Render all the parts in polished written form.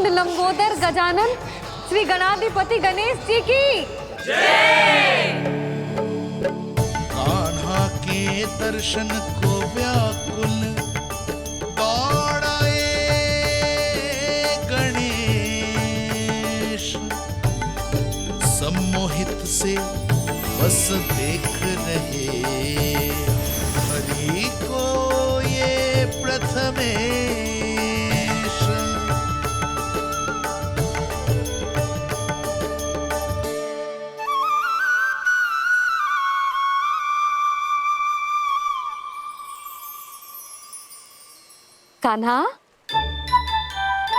वक्रतुंड लंबोदर गजानन श्री गणाधिपति गणेश जी की जय। कान्हा के दर्शन को व्याकुल दौड़ाए गणेश, सम्मोहित से बस देख रहे हरि को ये प्रथमेश। कान्हा,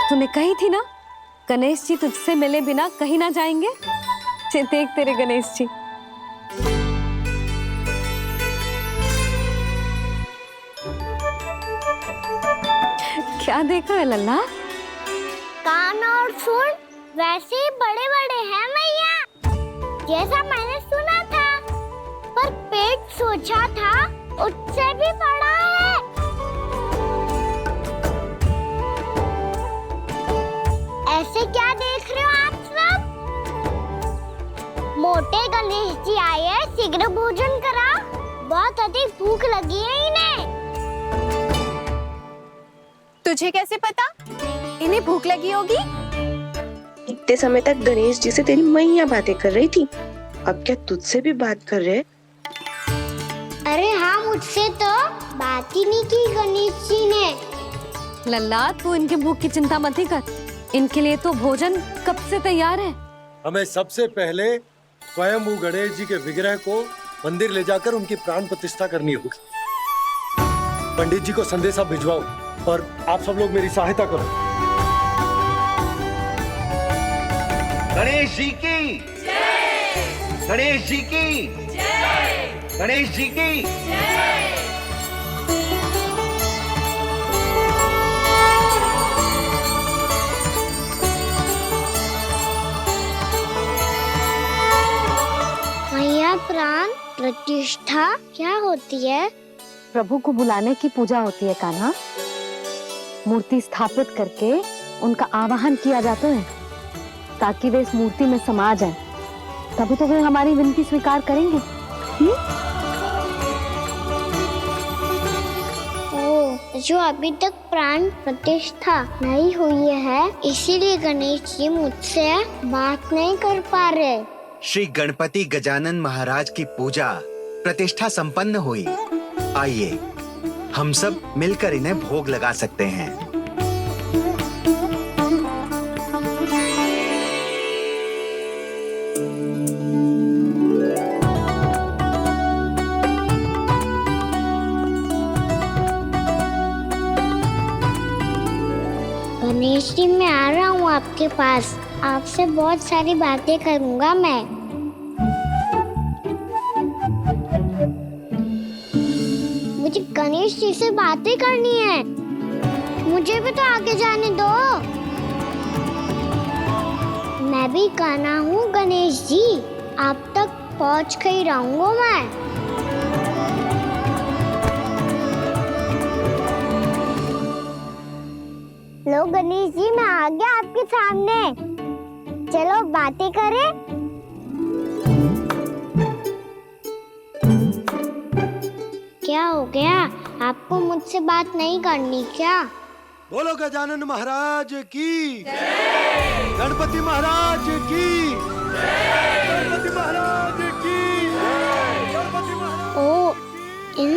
तूने कही थी ना गणेश जी तुझसे मिले बिना कहीं ना जाएंगे। देख तेरे गणेश जी। क्या देख रहा है लल्ला? कान और सुन वैसे ही बड़े बड़े हैं मैया, जैसा मैंने सुना था, पर पेट सोचा था उससे भी बड़ा है। ऐसे क्या देख रहे हो आप सब? मोटे गणेश जी आए हैं, शीघ्र भोजन करा, बहुत अधिक भूख लगी है इन्हें। तुझे कैसे पता इन्हें भूख लगी होगी? इतने समय तक गणेश जी से तेरी मैया बातें कर रही थी, अब क्या तुझसे भी बात कर रहे? अरे हाँ, मुझसे तो बात ही नहीं की गणेश जी ने। लल्ला, तू इनके भूख की चिंता मत ही कर, इनके लिए तो भोजन कब से तैयार है। हमें सबसे पहले स्वयं गणेश जी के विग्रह को मंदिर ले जाकर उनकी प्राण प्रतिष्ठा करनी होगी। पंडित जी को संदेशा भिजवाओ और आप सब लोग मेरी सहायता करो। गणेश जी की जय। गणेश जी की जय। गणेश जी की जय। मैया, प्राण प्रतिष्ठा क्या होती है? प्रभु को बुलाने की पूजा होती है कान्हा। मूर्ति स्थापित करके उनका आवाहन किया जाता है ताकि वे इस मूर्ति में समा जाएं। तभी तो वे हमारी विनती स्वीकार करेंगे। ओ, जो अभी तक प्राण प्रतिष्ठा नहीं हुई है, इसीलिए गणेश जी मुझसे बात नहीं कर पा रहे। श्री गणपति गजानन महाराज की पूजा प्रतिष्ठा संपन्न हुई। आइए हम सब मिलकर इन्हें भोग लगा सकते हैं। गणेश जी, मैं आ रहा हूँ आपके पास, आपसे बहुत सारी बातें करूँगा मैं। मुझे गणेश जी से बातें करनी है, मुझे भी तो आगे जाने दो। मैं भी कान्हा हूँ गणेश जी, आप तक पहुँच कर ही रहूँगा मैं। लो गणेश जी, मैं आ गया आपके सामने, चलो बातें करें। क्या हो गया, आपको मुझसे बात नहीं करनी क्या? बोलो गजानन महाराज की जय। गणपति महाराज की जय। गणपति महाराज की जय। गणपति महाराज। ओ, इन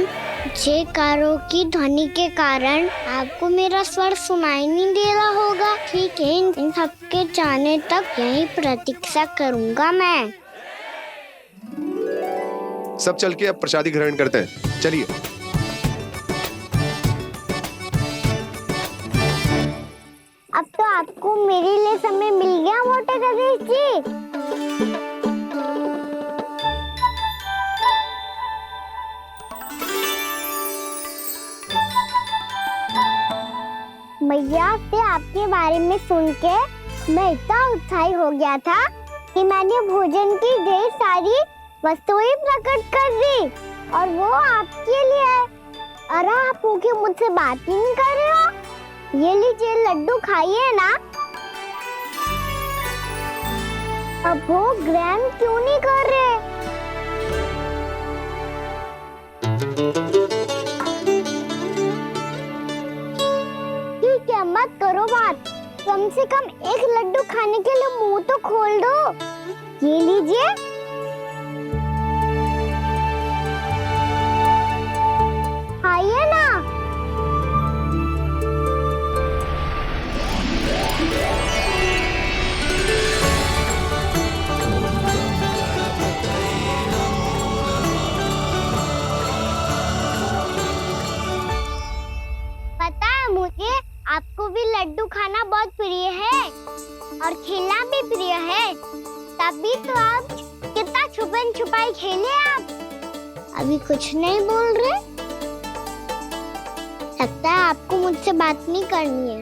जयकारों की ध्वनि के कारण आपको मेरा स्वर सुनाई नहीं दे रहा होगा। ठीक है, इन सबके जाने तक यही प्रतीक्षा करूंगा मैं। सब चल के अब प्रसादी ग्रहण करते हैं, चलिए। अब तो आपको मेरे लिए समय मिल गया मोटे गणेश जी। मैया से आपके बारे में सुन के मैं इतना उत्साही हो गया था कि मैंने भोजन की ढेर सारी वस्तुएं प्रकट कर दी, और वो आपके लिए। अरे आप भूखे मुझसे बात ही नहीं कर रहे हो। ये लीजिए लड्डू, खाइए ना। अब वो ग्रैंड क्यों नहीं कर रहे? ठीक है, मत करो बात। कम से कम एक लड्डू खाने के लिए मुंह तो खोल दो। ये लीजिए। खाइए ना। पता है मुझे, आपको भी लड्डू खाना बहुत प्रिय है और खेलना भी प्रिय है। तभी तो आप कितना छुपन छुपाई खेले आप। अभी कुछ नहीं बोल रहे? लगता है आपको मुझसे बात नहीं करनी है।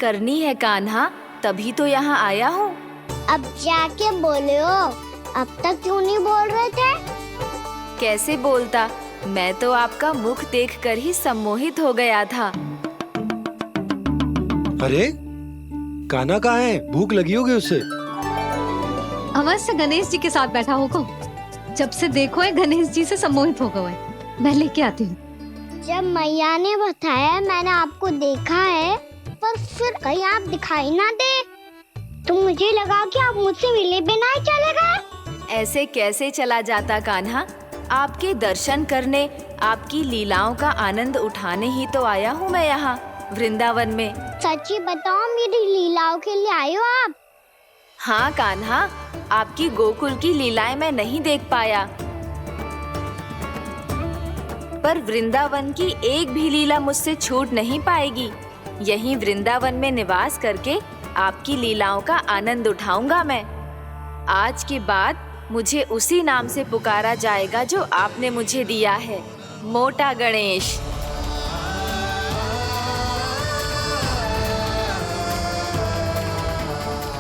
करनी है कान्हा, तभी तो यहाँ आया हूँ। अब जाके बोले हो। अब तक क्यों नहीं बोल रहे थे? कैसे बोलता, मैं तो आपका मुख देखकर ही सम्मोहित हो गया था। अरे कान्हा कहाँ है? भूख लगी होगी उसे। अवश्य गणेश जी के साथ बैठा होगा। जब से देखो है गणेश जी से सम्मोहित हो गए। मैं लेके आती हूँ। जब मैया ने बताया मैंने आपको देखा है, पर फिर कहीं आप दिखाई ना दे तो मुझे लगा कि आप मुझसे मिले बिना ही चले गए। ऐसे कैसे चला जाता कान्हा? आपके दर्शन करने, आपकी लीलाओं का आनंद उठाने ही तो आया हूँ मैं यहाँ वृंदावन में। सच्ची बताओ, मेरी लीलाओं के लिए आए हो आप? हाँ कान्हा, आपकी गोकुल की लीलाएं मैं नहीं देख पाया, पर वृंदावन की एक भी लीला मुझसे छूट नहीं पाएगी। यहीं वृंदावन में निवास करके आपकी लीलाओं का आनंद उठाऊंगा मैं। आज के बाद मुझे उसी नाम से पुकारा जाएगा जो आपने मुझे दिया है, मोटा गणेश।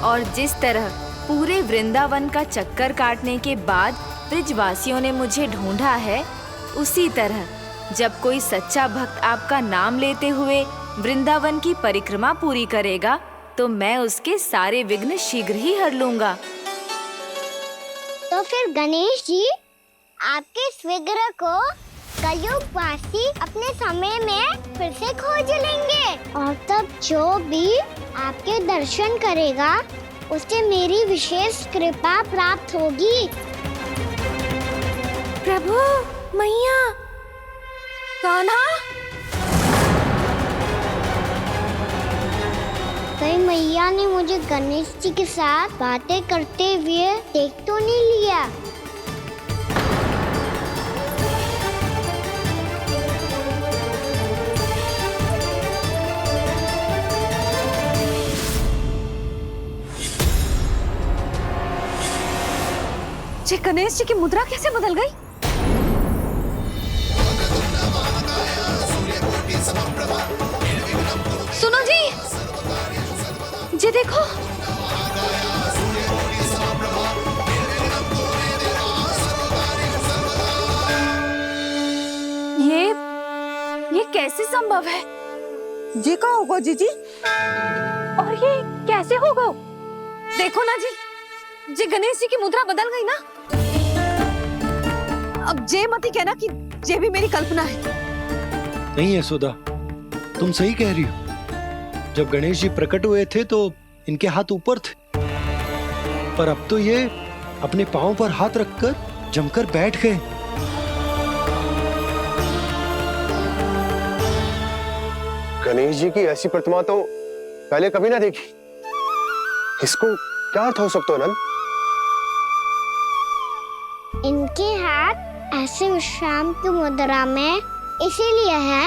और जिस तरह पूरे वृंदावन का चक्कर काटने के बाद ब्रिजवासियों ने मुझे ढूंढा है, उसी तरह जब कोई सच्चा भक्त आपका नाम लेते हुए वृंदावन की परिक्रमा पूरी करेगा, तो मैं उसके सारे विघ्न शीघ्र ही हर लूंगा। तो फिर गणेश जी, आपके इस विग्रह को कलयुग वासी अपने समय में फिर से खोज लेंगे, और तब जो भी आपके दर्शन करेगा उसे मेरी विशेष कृपा प्राप्त होगी। प्रभु, मैया, कान्हा। कहीं मैया ने मुझे गणेश जी के साथ बातें करते हुए देख तो नहीं लिया? जी गणेश जी की मुद्रा कैसे बदल गई? सुनो जी, जी देखो। ये कैसे संभव है? जी का होगा जीजी? और ये कैसे होगा? देखो ना जी, जी गणेश जी की मुद्रा बदल गई ना। अब जे मत ही कहना कि ये भी मेरी कल्पना है। नहीं यशोदा, तुम सही कह रही हो। जब गणेश जी प्रकट हुए थे तो इनके हाथ ऊपर थे, पर अब तो ये अपने पांव पर हाथ रखकर जमकर बैठ गए। गणेश जी की ऐसी प्रतिमा तो पहले कभी ना देखी। इसको क्या अर्थ हो सकता है नंद? इनके हाथ ऐसे विश्राम की मुद्रा में इसीलिए है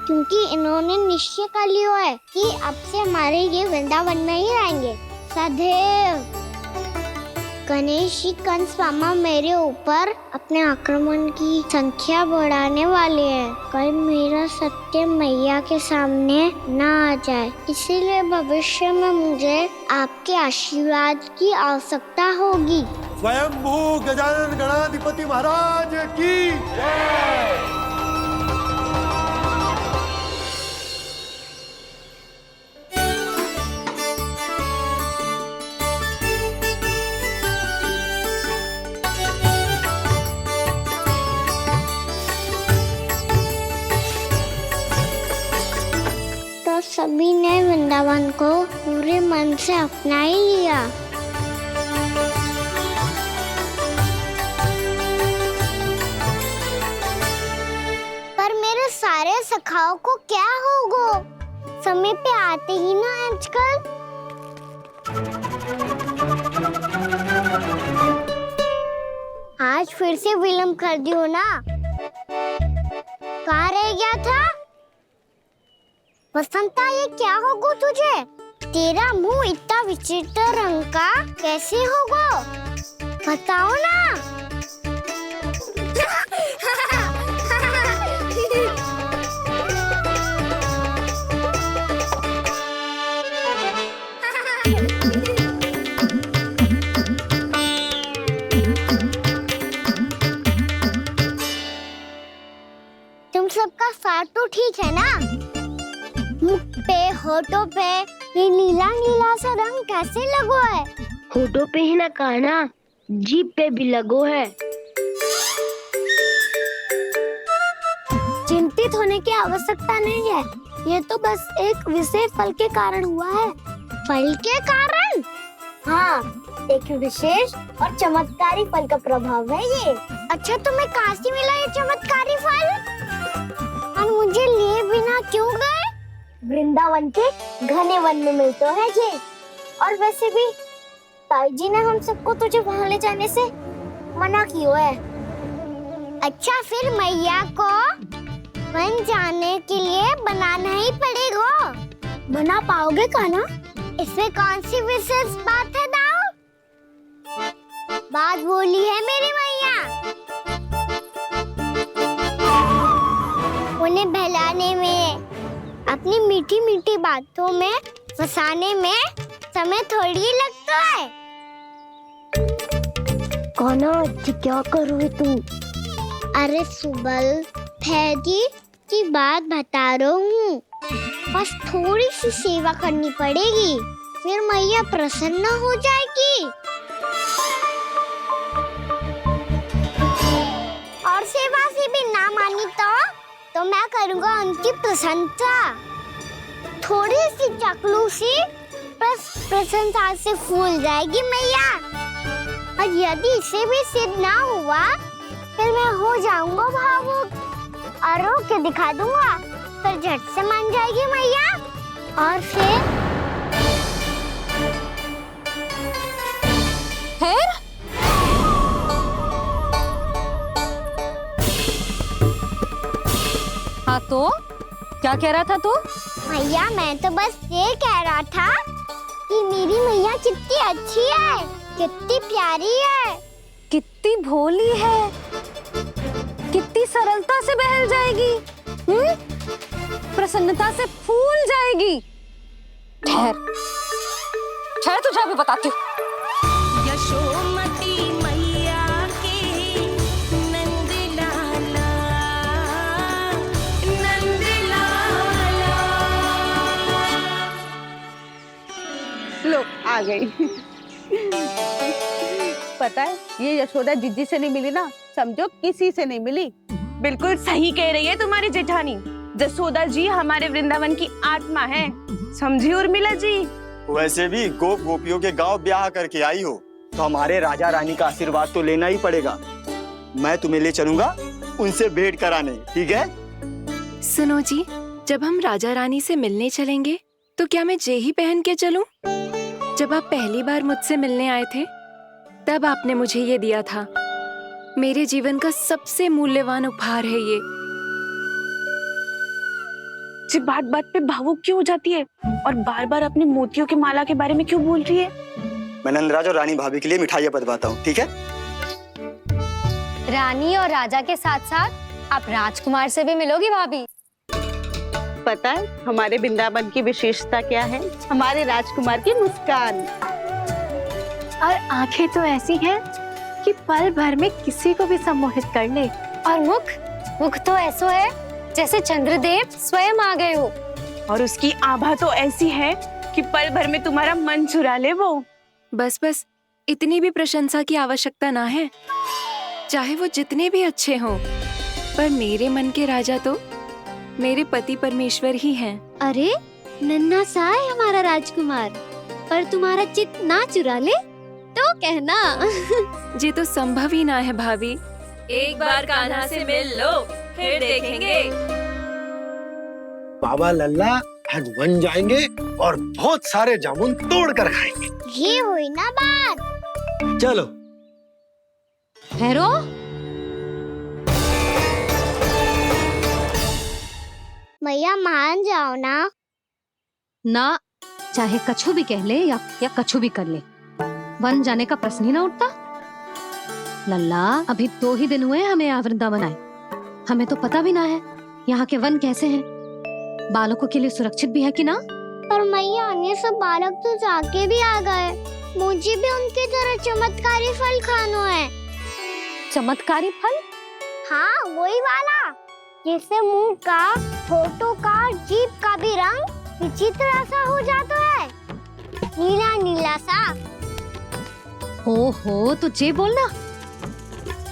क्योंकि इन्होंने निश्चय कर लिया है कि अब से हमारे ये वृंदावन में ही रहेंगे सदैव। गणेश जी कंस मामा मेरे ऊपर अपने आक्रमण की संख्या बढ़ाने वाले हैं, कहीं मेरा सत्य मैया के सामने ना आ जाए। इसीलिए भविष्य में मुझे आपके आशीर्वाद की आवश्यकता होगी। स्वयंभू गजानन गणाधिपति महाराज की जय। सभी ने वृंदावन को पूरे मन से अपना ही लिया। पर मेरे सारे सखाओं को क्या होगा? समय पे आते ही ना आजकल। आज फिर से विलम्ब कर दी हो ना? कहाँ रह गया था? वसंता, ये क्या होगा तुझे? तेरा मुंह इतना विचित्र रंग का कैसे होगा? बताओ ना। तुम सबका साथ तो ठीक है ना? मुख पे, होठों पे ये नीला नीला सा रंग कैसे लगो है? होठों पे ही ना कान्हा, जीभ पे भी लगो है। चिंतित होने की आवश्यकता नहीं है। ये तो बस एक विशेष फल के कारण हुआ है। फल के कारण? हाँ, एक विशेष और चमत्कारी फल का प्रभाव है ये। अच्छा, तुम्हें कहाँ से मिला ये चमत्कारी फल? और मुझे लिए बिना क्यों गए? वृंदावन के घने वन में मिलते है ये। और वैसे भी ताई जी ने हम सबको तुझे वहाँ ले जाने से मना किया है। अच्छा, फिर मैया को वन जाने के लिए बनाना ही पड़ेगा। बना पाओगे कान्हा? इसमें कौन सी विशेष बात है दाऊ? बात बोली है मेरी मैया। उन्हें बहलाने में, अपनी मीठी मीठी बातों में फंसाने में समय थोड़ी ही लगता है। कान्हा, क्या करोगे तुम? अरे सुबल, फैजी की बात बता रहा हूँ। बस थोड़ी सी सेवा करनी पड़ेगी, फिर मैया प्रसन्न हो जाएगी। और सेवा से भी ना मानी तो मैं करूँगा उनकी प्रशंसा। थोड़ी सी चाकलूसी प्रशंसा से फूल जाएगी मैया। और यदि इसे भी सिद्ध ना हुआ, फिर मैं हो जाऊंगा भावुक और रो के दिखा दूंगा। फिर झट से मान जाएगी मैया। और फिर हाँ तो क्या कह रहा था तू? मैया, मैं तो बस ये कह रहा था कि मेरी मैया कितनी अच्छी है, कितनी प्यारी है, कितनी भोली है, कितनी सरलता से बहल जाएगी, प्रसन्नता से फूल जाएगी। ठहर ठहर, तुझे अभी बताती हूँ। यशोमती मैया के नंद लाला, नंद लाला। लो आ गई। पता है, ये यशोदा जिज्जी से नहीं मिली ना, समझो किसी से नहीं मिली। बिल्कुल सही कह रही है तुम्हारी जेठानी। जसोदा जी हमारे वृंदावन की आत्मा है, समझी उर्मिला जी। वैसे भी गोप गोपियों के गांव ब्याह करके आई हो, तो हमारे राजा रानी का आशीर्वाद तो लेना ही पड़ेगा। मैं तुम्हें ले चलूंगा उनसे भेंट कराने, ठीक है? सुनो जी, जब हम राजा रानी से मिलने चलेंगे तो क्या मैं जे ही पहन के चलूं? जब आप पहली बार मुझसे मिलने आए थे, तब आपने मुझे ये दिया था। मेरे जीवन का सबसे मूल्यवान उपहार है ये। जी बात बात पे भावुक क्यों हो जाती है और बार बार अपनी मोतियों की माला के बारे में क्यों बोल रही है? मैं नंदराज और रानी भाभी के लिए मिठाइयाँ बंटवाता हूँ, ठीक है? रानी और राजा के साथ साथ आप राजकुमार से भी मिलोगी भाभी। पता है हमारे वृंदावन की विशेषता क्या है? हमारे राजकुमार की मुस्कान। और आंखें तो ऐसी हैं कि पल भर में किसी को भी सम्मोहित कर ले। और मुख तो ऐसा है जैसे चंद्रदेव स्वयं आ गए हो। और उसकी आभा तो ऐसी है कि पल भर में तुम्हारा मन चुरा ले वो। बस बस, इतनी भी प्रशंसा की आवश्यकता ना है। चाहे वो जितने भी अच्छे हों, पर मेरे मन के राजा तो मेरे पति परमेश्वर ही हैं। अरे नन्हा सा है हमारा राजकुमार, पर तुम्हारा चित ना चुरा ले तो कहना। ये तो संभव ही ना है भाभी। एक बार कान्हा से मिल लो, फिर देखेंगे। बाबा लल्ला आज वन जाएंगे और बहुत सारे जामुन तोड़ कर खाएंगे। ये हुई ना बात। चलो। भैरो, मैया मान जाओ ना। ना, चाहे कछु भी कह ले या कछु भी कर ले, वन जाने का प्रश्न ही ना उठता। लल्ला, अभी 2 ही दिन हुए हमें यहाँ वृंदावन आए, हमें तो पता भी ना है यहाँ के वन कैसे हैं, बालकों के लिए सुरक्षित भी है कि ना। पर मैया अन्य सब बालक तो जाके भी आ गए, मुझे भी उनकी तरह चमत्कारी फल खाना है। चमत्कारी फल? हाँ, वही वाला, जिससे मुंह का, होठों का, जीभ का भी रंग विचित्र सा हो जाता है, नीला नीला सा। हो तो जे बोलना।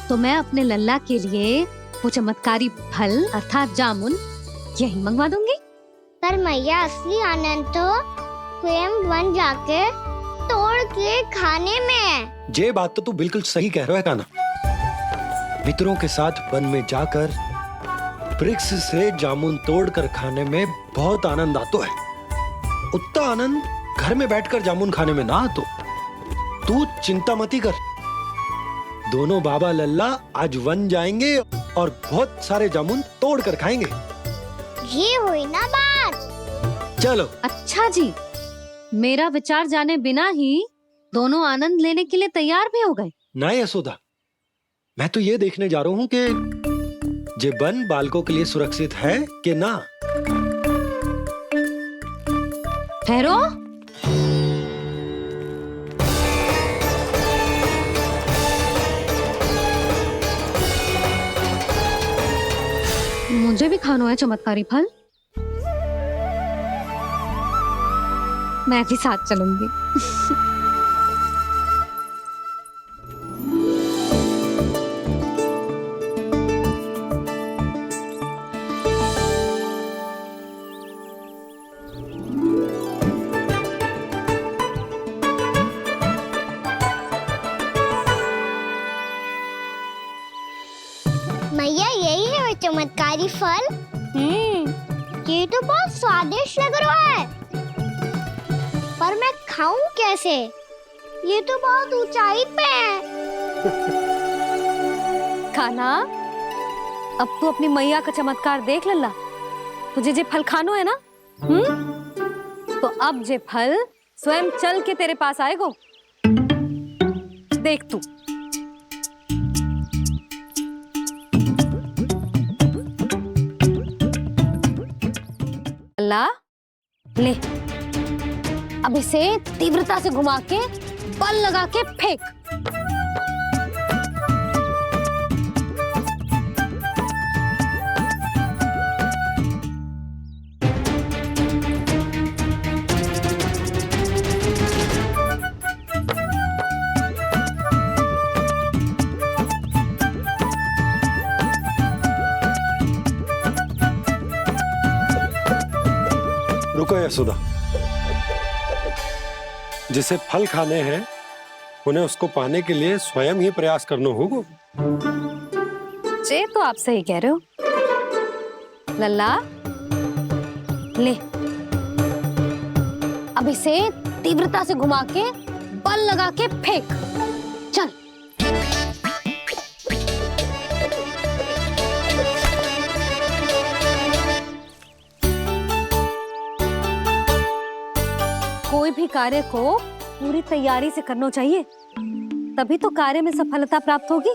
तो मैं अपने लल्ला के लिए वो चमत्कारी फल अर्थात जामुन यही मंगवा दूंगी। पर मैया असली आनंद तो स्वयं वन जाके तोड़ के खाने में है। ये बात तो तू बिल्कुल सही कह रहा है कान्हा। मित्रों के साथ वन में जाकर वृक्ष से जामुन तोड़कर खाने में बहुत आनंद आता है। उतना आनंद घर में बैठकर जामुन खाने में ना आतो। तू चिंता मती कर, दोनों बाबा लल्ला आज वन जाएंगे और बहुत सारे जामुन तोड़ कर खाएंगे। ये हुई ना बात। चलो। अच्छा जी, मेरा विचार जाने बिना ही दोनों आनंद लेने के लिए तैयार भी हो गए। ना यशोदा, मैं तो ये देखने जा रहा हूँ कि ये वन बालकों के लिए सुरक्षित है कि ना। ठहरो, मुझे भी खाना है चमत्कारी फल, मैं भी साथ चलूंगी। मैया यही है वो चमत्कारी फल। ये तो बहुत स्वादिष्ट लग रहा है, पर मैं खाऊं कैसे? ये तो बहुत ऊंचाई पे है। खाना, अब तू अपनी मैया का चमत्कार देख लल्ला। तुझे जे फल खानो है ना, तो अब जे फल स्वयं चल के तेरे पास आएगो। देख तू। लल्ला, ले, अब इसे तीव्रता से घुमा के बल लगा के फेंक। रुको यशोदा, जिसे फल खाने हैं उन्हें उसको पाने के लिए स्वयं ही प्रयास करना होगा। जे तो आप सही कह रहे हो लल्ला। ले, अब इसे तीव्रता से घुमा के बल लगा के फेंक। चल। कोई भी कार्य को पूरी तैयारी से करना चाहिए, तभी तो कार्य में सफलता प्राप्त होगी।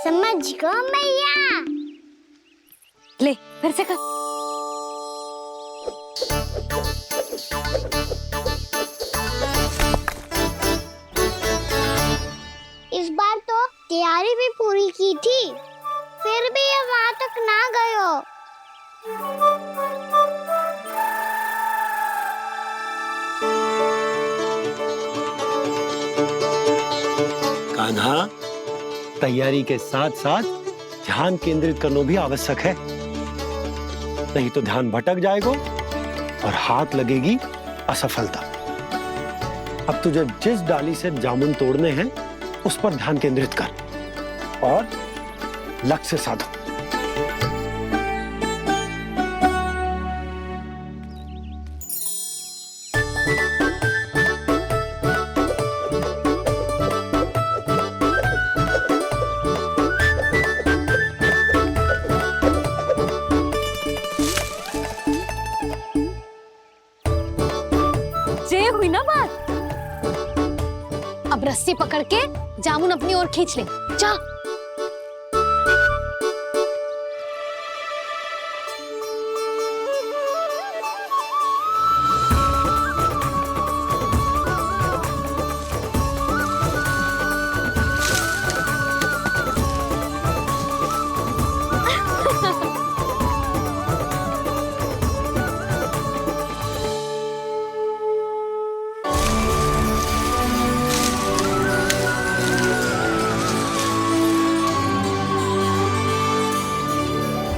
समझ गो मैया। ले, फिर से कर। इस बार तो तैयारी भी पूरी की थी, फिर भी ये वहां तक ना गयो। कान्हा, तैयारी के साथ साथ ध्यान केंद्रित करना भी आवश्यक है। नहीं तो ध्यान भटक जाएगा और हाथ लगेगी असफलता। अब तुझे जिस डाली से जामुन तोड़ने हैं उस पर ध्यान केंद्रित कर और लक्ष्य साधो। ये हुई ना बात। अब रस्सी पकड़ के जामुन अपनी ओर खींच ले। जा।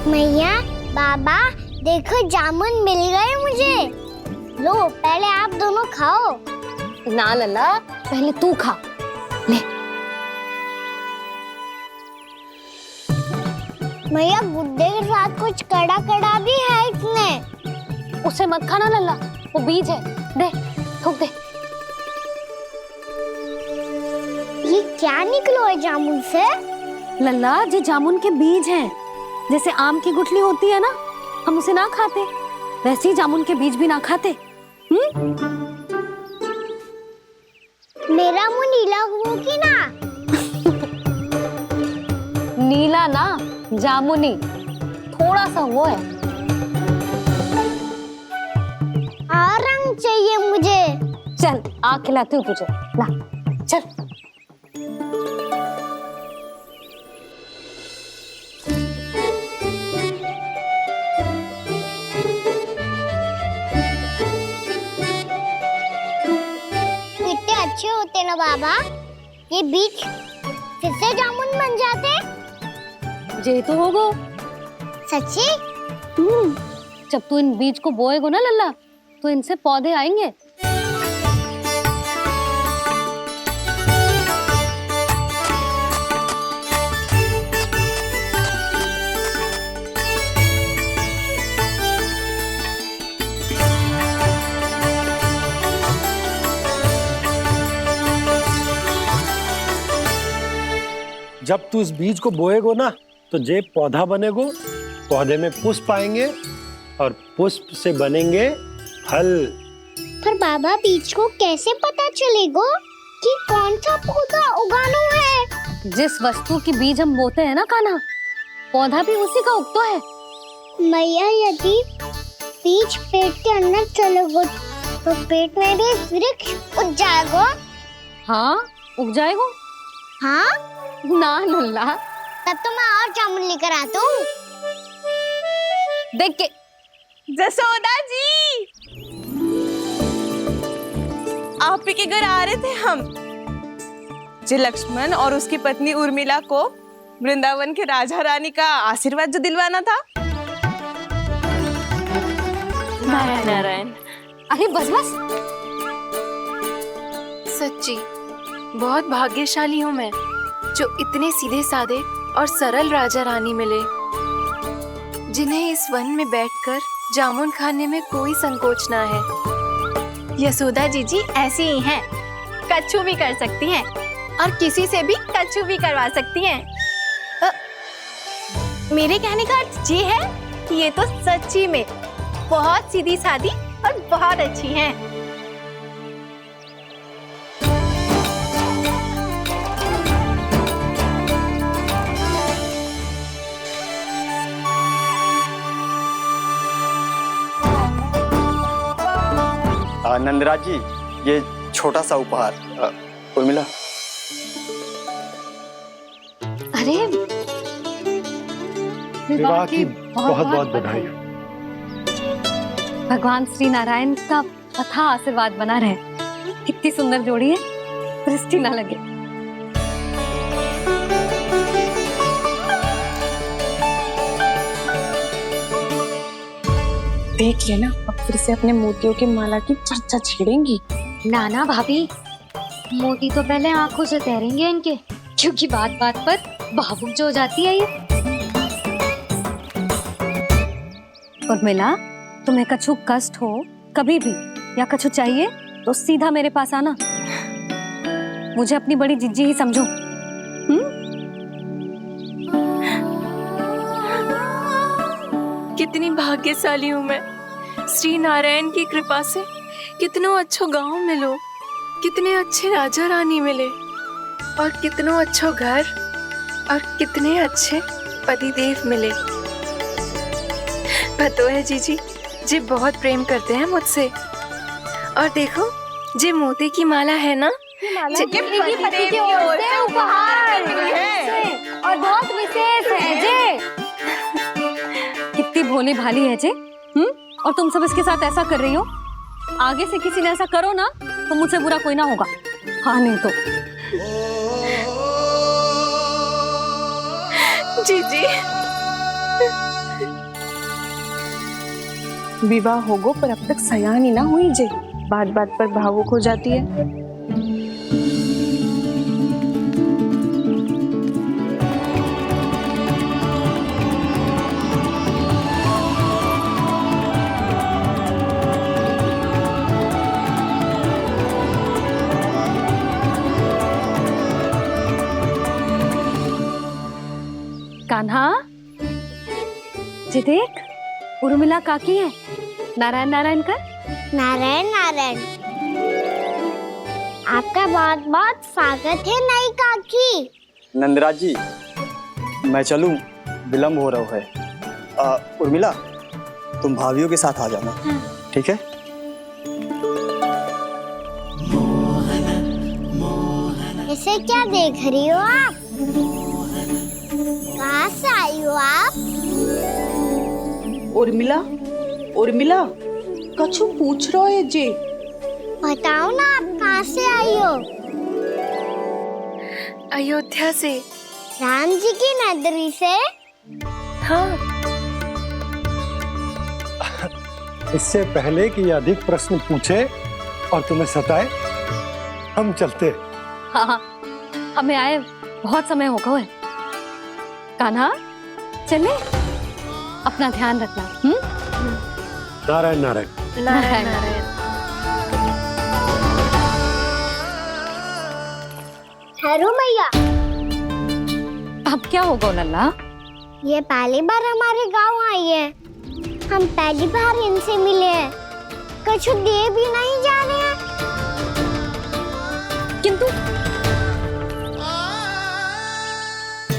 मैया, बाबा, देखो जामुन मिल गए मुझे। लो, पहले आप दोनों खाओ। ना लल्ला, पहले तू खा ले। मैया, गुड्डे के साथ कुछ कड़ा कड़ा भी है इसमें। उसे मत खाना लल्ला, वो बीज है। दे, थूक दे। ये क्या निकलो है जामुन से? लल्ला, ये जामुन के बीज हैं। जैसे आम की गुठली होती है ना, हम उसे ना खाते, वैसे ही जामुन के बीज भी ना खाते। मेरा मुंह नीला हुआ कि ना? नीला ना, जामुनी, थोड़ा सा वो है। और रंग चाहिए मुझे। चल, आ खिलाती हूँ तुझे। ला, चल। अच्छे होते ना बाबा, ये बीज फिर से जामुन बन जाते। जे तो होगो। सच्ची? जब तू इन बीज को बोएगो ना लल्ला, तो इनसे पौधे आएंगे। जब तू इस बीज को बोएगो ना, तो जे पौधा बनेगो, पौधे में पुष्प आएंगे और पुष्प से बनेंगे फल। पर बाबा, बीज को कैसे पता चलेगा कि कौन सा पौधा उगाना है? जिस वस्तु की बीज हम बोते हैं ना कान्हा, पौधा भी उसी का उगता है। मैया, यदि बीज पेट के अंदर चलेगा तो पेट में भी वृक्ष उग जाएगा। हाँ, उग जाएगा। हाँ ना लल्ला, तब तो मैं और जामुन लेकर आता हूँ। देख के। जसोदा जी, आप ही के घर आ रहे थे हम। जी, लक्ष्मण और उसकी पत्नी उर्मिला को वृंदावन के राजा रानी का आशीर्वाद जो दिलवाना था। नारायण नारायण। अरे बस बस। सच्ची बहुत भाग्यशाली हूँ मैं, जो इतने सीधे साधे और सरल राजा रानी मिले, जिन्हें इस वन में बैठकर जामुन खाने में कोई संकोच ना है। यशोदा जीजी ऐसी ही हैं, कच्छू भी कर सकती हैं और किसी से भी कच्छू भी करवा सकती हैं। मेरे कहने का अर्थ ये है कि ये तो सच्ची में बहुत सीधी सादी और बहुत अच्छी हैं। नंदराज जी, ये छोटा सा उपहार। उर्मिला। अरे, विवाह की बहुत बहुत बधाई। भगवान श्री नारायण का अथाह आशीर्वाद बना रहे। कितनी सुंदर जोड़ी है, दृष्टि ना लगे। देख लेना, अब फिर से अपने मोतियों की माला की चर्चा छेड़ेंगी। नाना भाभी, मोती तो पहले आंखों से तैरेंगे इनके, क्योंकि बात बात पर भावुक जो हो जाती है ये। उर्मिला, तुम्हें कछु कष्ट हो कभी भी या कछु चाहिए तो सीधा मेरे पास आना। मुझे अपनी बड़ी जिज्जी ही समझो। कितनी भाग्यशाली हूँ मैं, श्री नारायण की कृपा से कितनों अच्छो गांव मिलो, कितने अच्छे राजा रानी मिले और कितनों अच्छो घर और कितने अच्छे पतिदेव मिले। पतो है जीजी, जी बहुत प्रेम करते हैं मुझसे। और देखो, जे मोती की माला है ना, पति की ओर से उपहार है और बहुत विशेष है जे। कितनी भोली भाली है जे। और तुम सब इसके साथ ऐसा कर रही हो। आगे से किसी ने ऐसा करो ना तो मुझसे बुरा कोई ना होगा। हाँ नहीं तो जीजी विवाह होगो पर अब तक सयान ही ना हुई जे, बात बात पर भावुक हो जाती है। कान्हा, जी देख, उर्मिला काकी है। नारायण नारायण कर। नारायण नारायण। आपका बहुत बहुत स्वागत है नई काकी। नंदराज जी, मैं चलूं, विलम्ब हो रहा है। उर्मिला, तुम भाभियों के साथ आ जाना। ठीक है? इसे क्या देख रही हो आप? कहाँ से आई हो आप? उर्मिला, उर्मिला, कछु पूछ रहा है जे। बताओ ना, आप कहाँ से आई हो? अयोध्या से। राम जी की नगरी से? हाँ। इससे पहले कि ये अधिक प्रश्न पूछे और तुम्हें सताए, हम चलते। हाँ हाँ, हमें आए बहुत समय हो गया है। कान्हा, चले, अपना ध्यान रखना। नारायण नारायण। नारायण नारायण। ठहरो मैया। अब क्या होगा लल्ला? ये पहली बार हमारे गांव आई है, हम पहली बार इनसे मिले हैं, कुछ दे भी नहीं जा रहे हैं। किंतु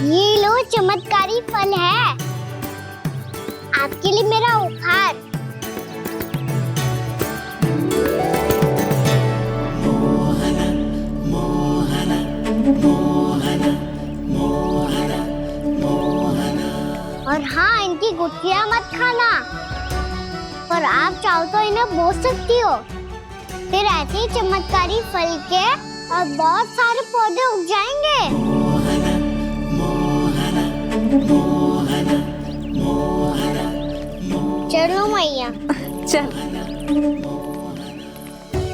ये लो, चमत्कारी फल है आपके लिए, मेरा उपहार। और हाँ, इनकी गुठलियां मत खाना, और आप चाहो तो इन्हें बोल सकती हो। फिर ऐसे ही चमत्कारी फल के और बहुत सारे पौधे उग जाएंगे। चलो मैया। चल।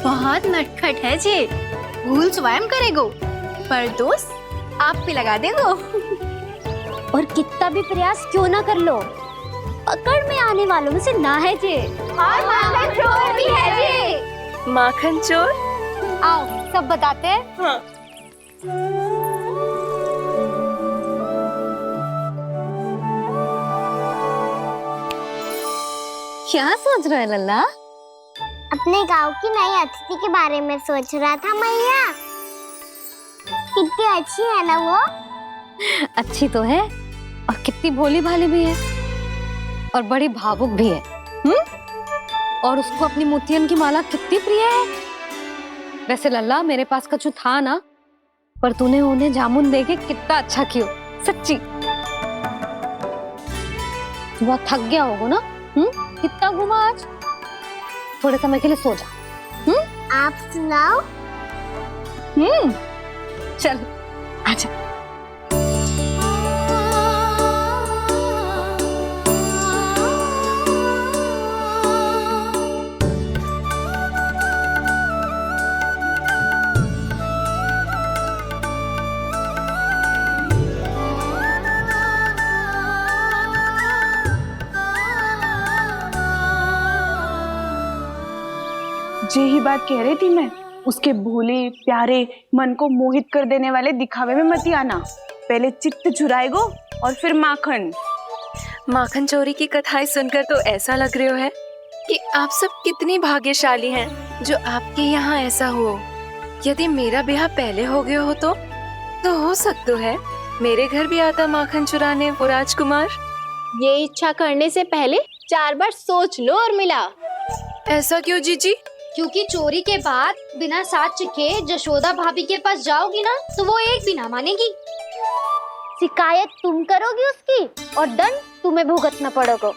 बहुत नटखट है जे, भूल स्वयं करेगो पर दोष आप पे लगा देगो। और कितना भी प्रयास क्यों ना कर लो, पकड़ में आने वालों में से ना है जे। और माखन चोर भी है जे। माखन चोर? आओ सब बताते हैं। हाँ। क्या सोच रहे हैं लल्ला? अपने गांव की नई अतिथि के बारे में सोच रहा था मैया। कितनी अच्छी है ना वो? अच्छी तो है और कितनी भोली भाली भी है और बड़ी भावुक भी है। और उसको अपनी मोतियन की माला कितनी प्रिय है। वैसे लल्ला, मेरे पास कछु था ना, पर तूने उन्हें जामुन देके कितना अच्छा किया, सच्ची। बहुत थक गया होगा ना? कितना घुमा आज? थोड़े समय के लिए सो जा। आप सुनाओ। चल आजा। यही बात कह रही थी मैं। उसके भोले प्यारे मन को मोहित कर देने वाले दिखावे में मत आना। पहले चित्त चुराएगो और फिर माखन। माखन चोरी की कथाएं सुनकर तो ऐसा लग रहा है कि आप सब कितनी भाग्यशाली हैं जो आपके यहाँ ऐसा हो। यदि मेरा ब्याह पहले हो गया हो तो हो सकता है मेरे घर भी आता माखन चुराने वो राजकुमार। ये इच्छा करने से पहले 4 बार सोच लो और मिला। ऐसा क्यों जीजी? क्योंकि चोरी के बाद बिना साथ के जशोदा भाभी के पास जाओगी ना तो वो एक भी ना मानेगी। शिकायत तुम करोगी उसकी और दंड तुम्हें भुगतना पड़ेगा।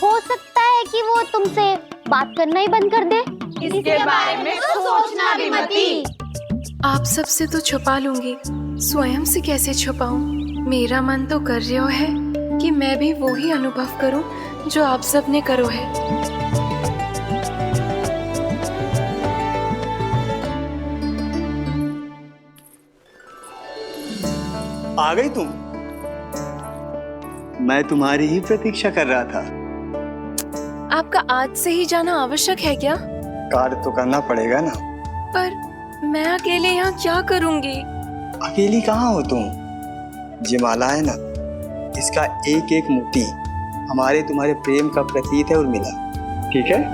हो सकता है कि वो तुमसे बात करना ही बंद कर दे। इसके बारे में तो सोचना भी मती। आप सबसे तो छुपा लूंगी, स्वयं से कैसे छुपाऊं? मेरा मन तो कर रहा है कि मैं भी वो ही अनुभव करूं जो आप सब ने करो है। आ गई तुम? मैं तुम्हारी ही प्रतीक्षा कर रहा था। आपका आज से ही जाना आवश्यक है क्या? कार्य तो करना पड़ेगा ना। पर मैं अकेले यहाँ क्या करूँगी? अकेली कहाँ हो तुम? ये माला है ना, इसका एक एक मोती हमारे तुम्हारे प्रेम का प्रतीक है उर्मिला। ठीक है?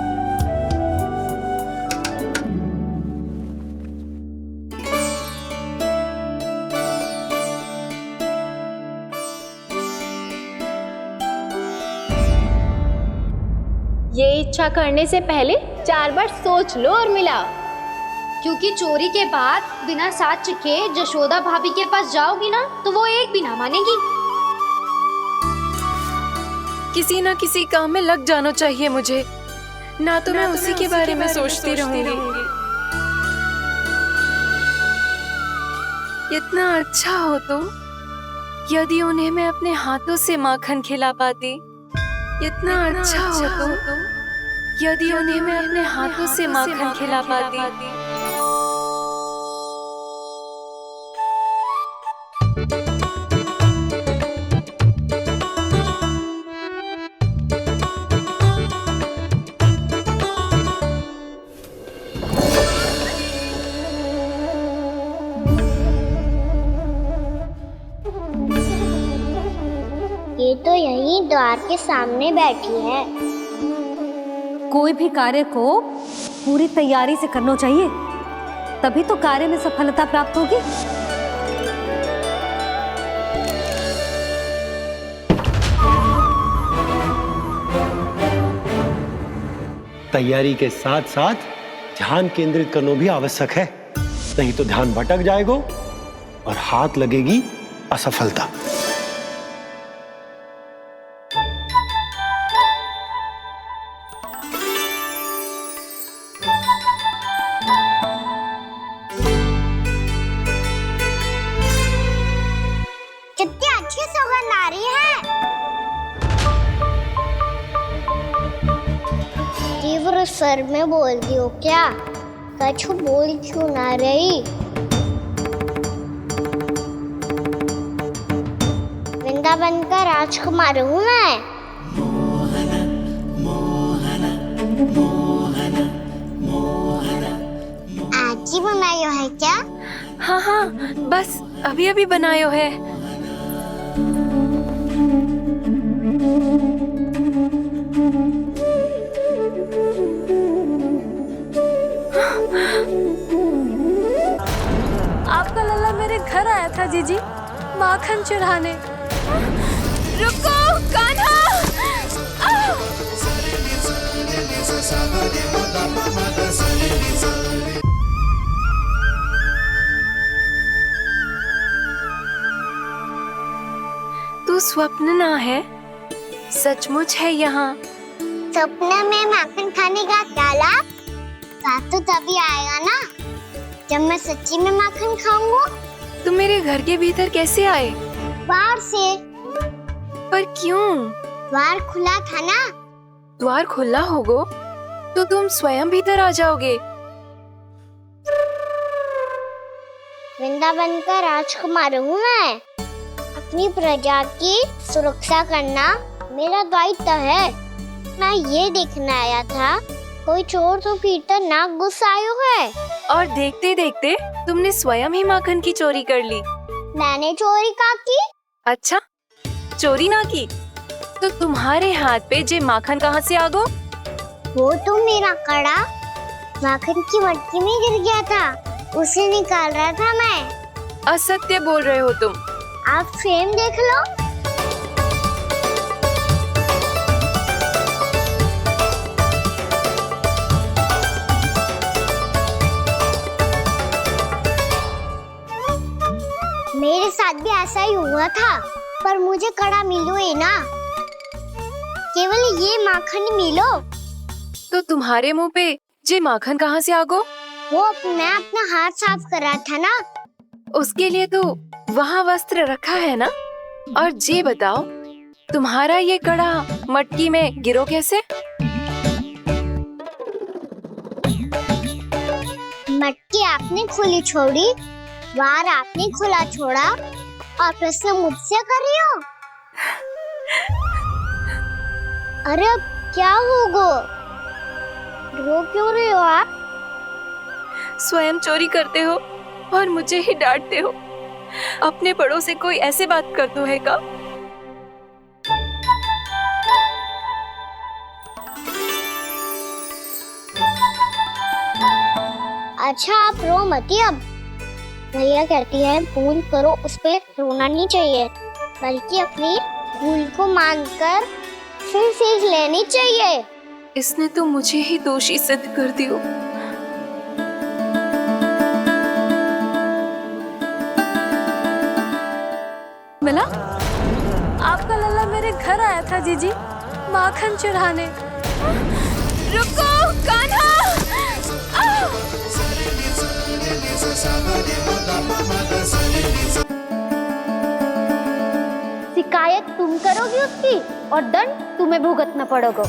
ये इच्छा करने से पहले 4 बार सोच लो और मिला। क्योंकि चोरी के बाद बिना साथ के जशोदा भाभी के पास जाओगी ना तो वो एक भी ना मानेगी। किसी ना किसी काम में लग जाना चाहिए मुझे, ना तो मैं उसी के बारे में सोचती रहूंगी। इतना अच्छा हो तो यदि उन्हें मैं अपने हाथों से माखन खिला पाती। इतना अच्छा हो तो यदि उन्हें मैं अपने हाथों से माखन खिला पाती। ये तो यहीं द्वार के सामने बैठी है। कोई भी कार्य को पूरी तैयारी से करना चाहिए, तभी तो कार्य में सफलता प्राप्त होगी। तैयारी के साथ साथ ध्यान केंद्रित करना भी आवश्यक है, नहीं तो ध्यान भटक जाएगा और हाथ लगेगी असफलता। कितनी अच्छी सौगंध आ रही है। तीव्र स्वर में बोल दी हो क्या? कछु बोल क्यों ना रही? वृंदावन का राजकुमार हूँ मैं। आज ही बनायो है क्या? हाँ हाँ, बस अभी अभी बनायो है। आपका लल्ला मेरे घर आया था जीजी, माखन चुराने। रुको कान्हा! तू स्वप्न ना है, सचमुच है यहाँ। सपने में माखन खाने का क्या लाभ? बात तो तभी आएगा ना जब मैं सच्ची में माखन खाऊंगा। तुम मेरे घर के भीतर कैसे आए? बाहर से। पर क्यों? द्वार खुला था ना। द्वार खुला होगा तो तुम स्वयं भीतर आ जाओगे। वृंदावन का राजकुमार हूँ मैं। अपनी प्रजा की सुरक्षा करना मेरा दायित्व है। मैं ये देखने आया था कोई चोर तो पीटर ना गुस्सायो है। और देखते देखते तुमने स्वयं ही माखन की चोरी कर ली। मैंने चोरी का की? अच्छा, चोरी ना की तो तुम्हारे हाथ पे जे माखन कहाँ से आ गो? वो तो मेरा कड़ा माखन की मटकी में गिर गया था, उसे निकाल रहा था मैं। असत्य बोल रहे हो तुम। आप फ्रेम देख लो। मेरे साथ भी ऐसा ही हुआ था, पर मुझे कड़ा मिलो ही ना, केवल ये माखन ही मिलो। तो तुम्हारे मुंह पे जे माखन कहाँ से आ गो? वो मैं अपना हाथ साफ कर रहा था ना। उसके लिए तो वहाँ वस्त्र रखा है ना। और जे बताओ, तुम्हारा ये कड़ा मटकी में गिरो कैसे? मटकी आपने खुली छोड़ी, वार आपने खुला छोड़ा, और प्रश्न मुझसे कर रही हो? अरे अब क्या होगा? रो क्यों रहे हो आप? स्वयं चोरी करते हो और मुझे ही डांटते हो। अपने बड़ों से कोई ऐसे बात कर दो है का? अच्छा, आप रो मती अब। भैया कहती है भूल करो, उस पे रोना नहीं चाहिए, बल्कि अपनी भूल को मानकर फिर सीख लेनी चाहिए। इसने तो मुझे ही दोषी सिद्ध कर दियो। मिला? आपका लल्ला मेरे घर आया था जीजी, माखन चढ़ाने। रुको कान्हा! शिकायत तुम करोगी उसकी और दंड तुम्हें भुगतना पड़ेगा।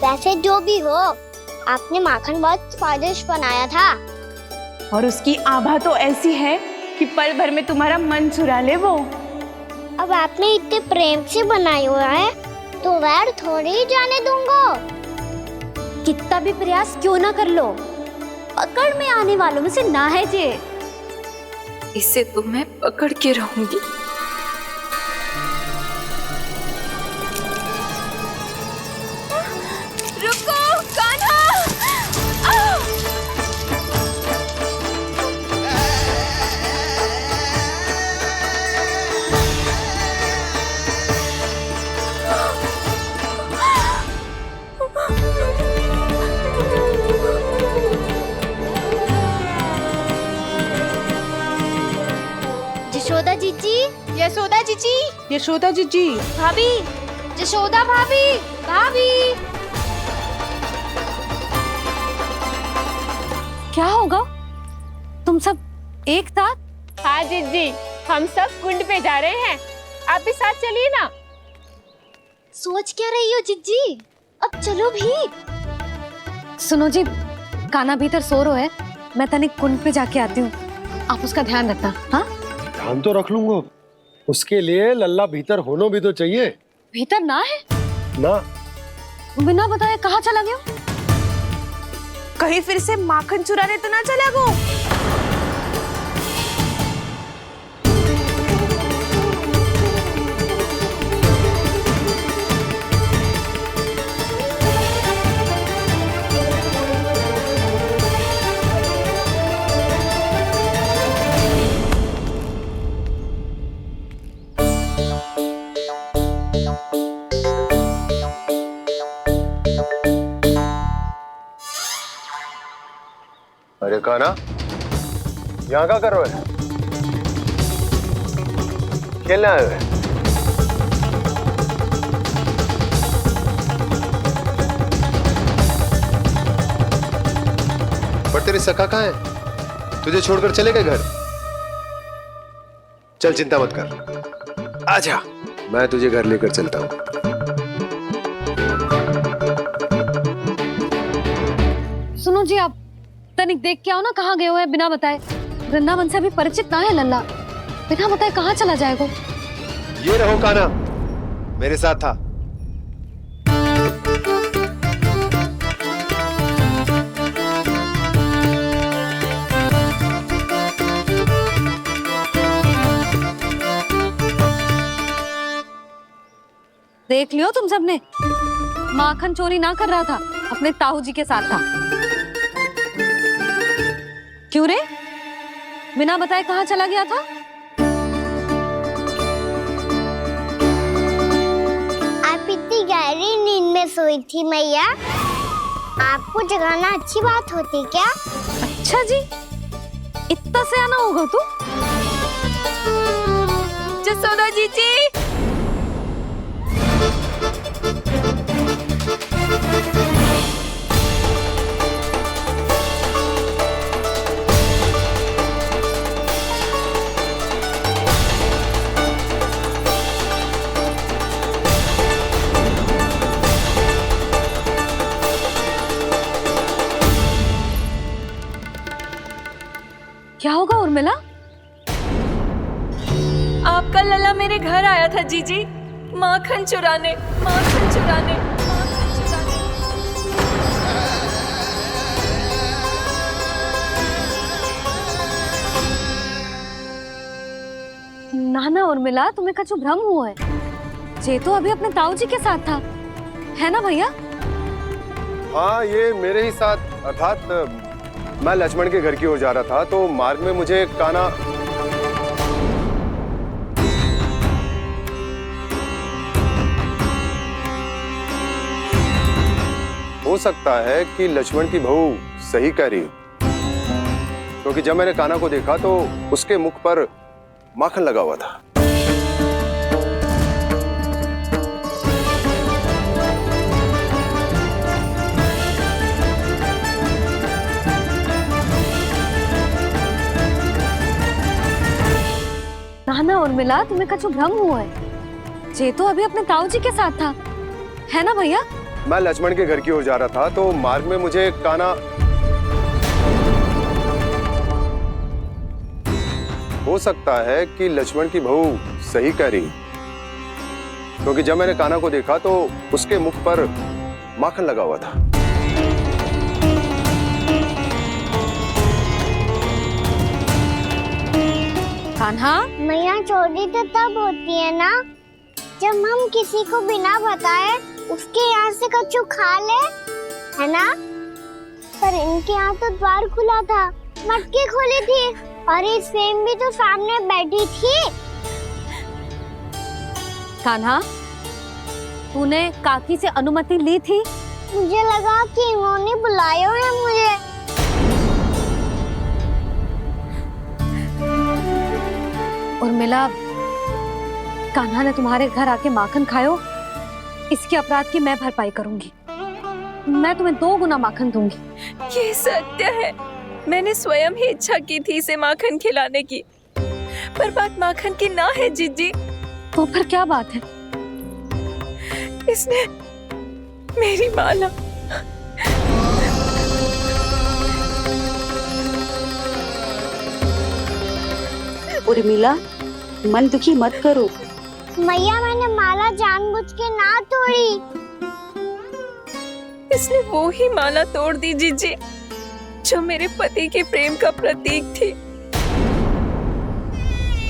वैसे जो भी हो, आपने माखन बहुत स्वादिष्ट बनाया था। और उसकी आभा तो ऐसी है कि पल भर में तुम्हारा मन चुरा ले वो। अब आपने इतने प्रेम से बनाया हुआ है तो वैर थोड़ी ही जाने दूंगा। कितना भी प्रयास क्यों ना कर लो, पकड़ में आने वालों में से ना है जे। इसे तो मैं पकड़ के रहूंगी। रुको कान्हा! यशोदा जीजी, यशोदा जीजी, यशोदा जीजी, भाभी, यशोदा भाभी, भाभी। क्या होगा? तुम सब एक साथ? हाँ जीजी, हम सब कुंड पे जा रहे हैं, आप भी साथ चलिए ना। सोच क्या रही हो जीजी? अब चलो भी। सुनो जी, कान्हा भीतर सो रो है, मैं तनिक कुंड पे जाके आती हूँ, आप उसका ध्यान रखना। हाँ, ध्यान तो रख लूंगा, उसके लिए लल्ला भीतर होना भी तो चाहिए। भीतर ना है? ना। बिना बताए कहाँ चला गया? कहीं फिर से माखन चुराने तो ना चला गो। अरे कान्हा, यहाँ क्या कर रहे हो? खेलने आए हुए? पर तेरी सखा कहाँ है? तुझे छोड़कर चले गए घर? चल चिंता मत कर, आजा, मैं तुझे घर लेकर चलता हूँ। सुनो जी, आप तनिक देख के आओ ना कहाँ गए हुए हैं बिना बताए। वृंदावन से अभी परिचित ना है लल्ला, बिना बताए कहाँ चला जाएगा? ये रहो कान्हा, मेरे साथ था। देख लियो तुम सबने, माखन चोरी ना कर रहा था, अपने ताऊ जी के साथ था। क्यों रे, बिना बताए कहाँ चला गया था? आप इतनी गहरी नींद में सोई थी मैया, आपको जगाना अच्छी बात होती क्या? अच्छा जी, इतना सयाना होगा तू? जसोदा जीजी, क्या होगा उर्मिला? आपका लला मेरे घर आया था जीजी, माखन चुराने, माखन चुराने, माखन चुराने। ना ना उर्मिला, तुम्हें कछु भ्रम हुआ है। जे तो अभी अपने ताऊ जी के साथ था, है ना भैया? हाँ, ये मेरे ही साथ, अर्थात मैं लक्ष्मण के घर की ओर जा रहा था तो मार्ग में मुझे कान्हा हो सकता है कि लक्ष्मण की बहू सही कह रही, क्योंकि जब मैंने कान्हा को देखा तो उसके मुख पर माखन लगा हुआ था। ना उर्मिला, तुम्हें कछु भ्रम हुआ है। जे तो अभी अपने ताऊ जी के साथ था, है ना भैया? मैं लक्ष्मण के घर की ओर जा रहा था तो मार्ग में मुझे कान्हा हो सकता है कि लक्ष्मण की बहू सही कह रही, क्योंकि जब मैंने कान्हा को देखा तो उसके मुख पर माखन लगा हुआ था। कान्हा, मैया चोरी तो तब होती है ना जब हम किसी को बिना बताए उसके यहाँ से कछु खा ले, है ना? पर इनके यहाँ तो द्वार खुला था, मटकी खोली थी और इस फेम भी तो सामने बैठी थी। कान्हा, तूने काकी से अनुमति ली थी? मुझे लगा कि इन्होंने बुलाया है मुझे। उर्मिला, कान्हा ने तुम्हारे घर आके माखन खायो, इसके अपराध की मैं भरपाई करूंगी। मैं तुम्हें 2 गुना माखन दूंगी। ये सत्य है, मैंने स्वयं ही इच्छा की थी इसे माखन खिलाने की, पर बात माखन की ना है जीजी। तो फिर क्या बात है? इसने मेरी माला उर्मिला, मन दुखी मत करो। मैया, मैंने माला जानबूझ के ना तोड़ी। इसने वो ही माला तोड़ दी जीजी जो मेरे पति के प्रेम का प्रतीक थी।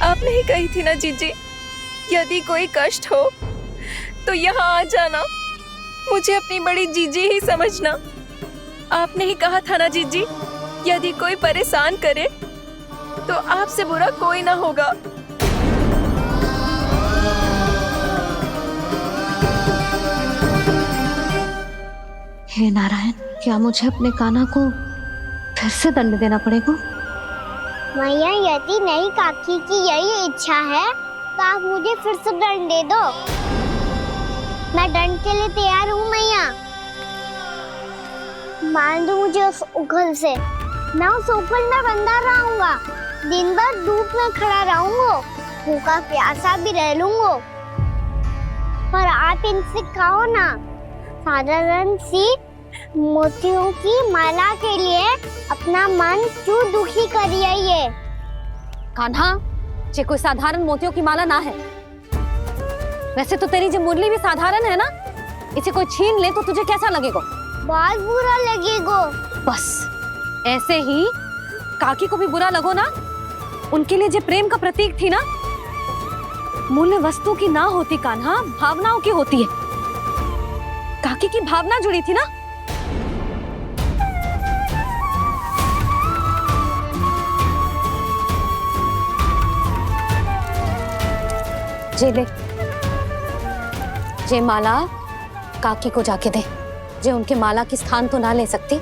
आपने ही कही थी ना जीजी, यदि कोई कष्ट हो तो यहाँ आ जाना, मुझे अपनी बड़ी जीजी ही समझना। आपने ही कहा था ना जीजी, यदि कोई परेशान करे तो आपसे बुरा कोई ना होगा। हे नारायण, क्या मुझे अपने कान्हा को फिर से दंड देना पड़ेगा? मैया, यदि नहीं काकी की यही इच्छा है तो आप मुझे फिर से दंड दे दो। मैं दंड के लिए तैयार हूँ मैया। मान दो मुझे उस उखल से, मैं उस उखल में बंधा रहूंगा, दिन भर धूप में खड़ा रहूंगा, भूखा प्यासा भी रह लूंगा। पर आप इनसे कहो ना, साधारण सी मोतियों की माला के लिए अपना मन क्यों दुखी करिए? ये कान्हा, ये कोई साधारण मोतियों की माला ना है। वैसे तो तेरी जो मुरली भी साधारण है ना, इसे कोई छीन ले तो तुझे कैसा लगेगा? बहुत बुरा लगेगा। बस ऐसे ही काकी को भी बुरा लगो ना। उनके लिए जो प्रेम का प्रतीक थी ना, मूल्य वस्तु की ना होती कान्हा, भावनाओं की होती है। काकी की भावना जुड़ी थी ना। जे ले, जे माला काकी को जाके दे। जे उनके माला की स्थान तो ना ले सकती,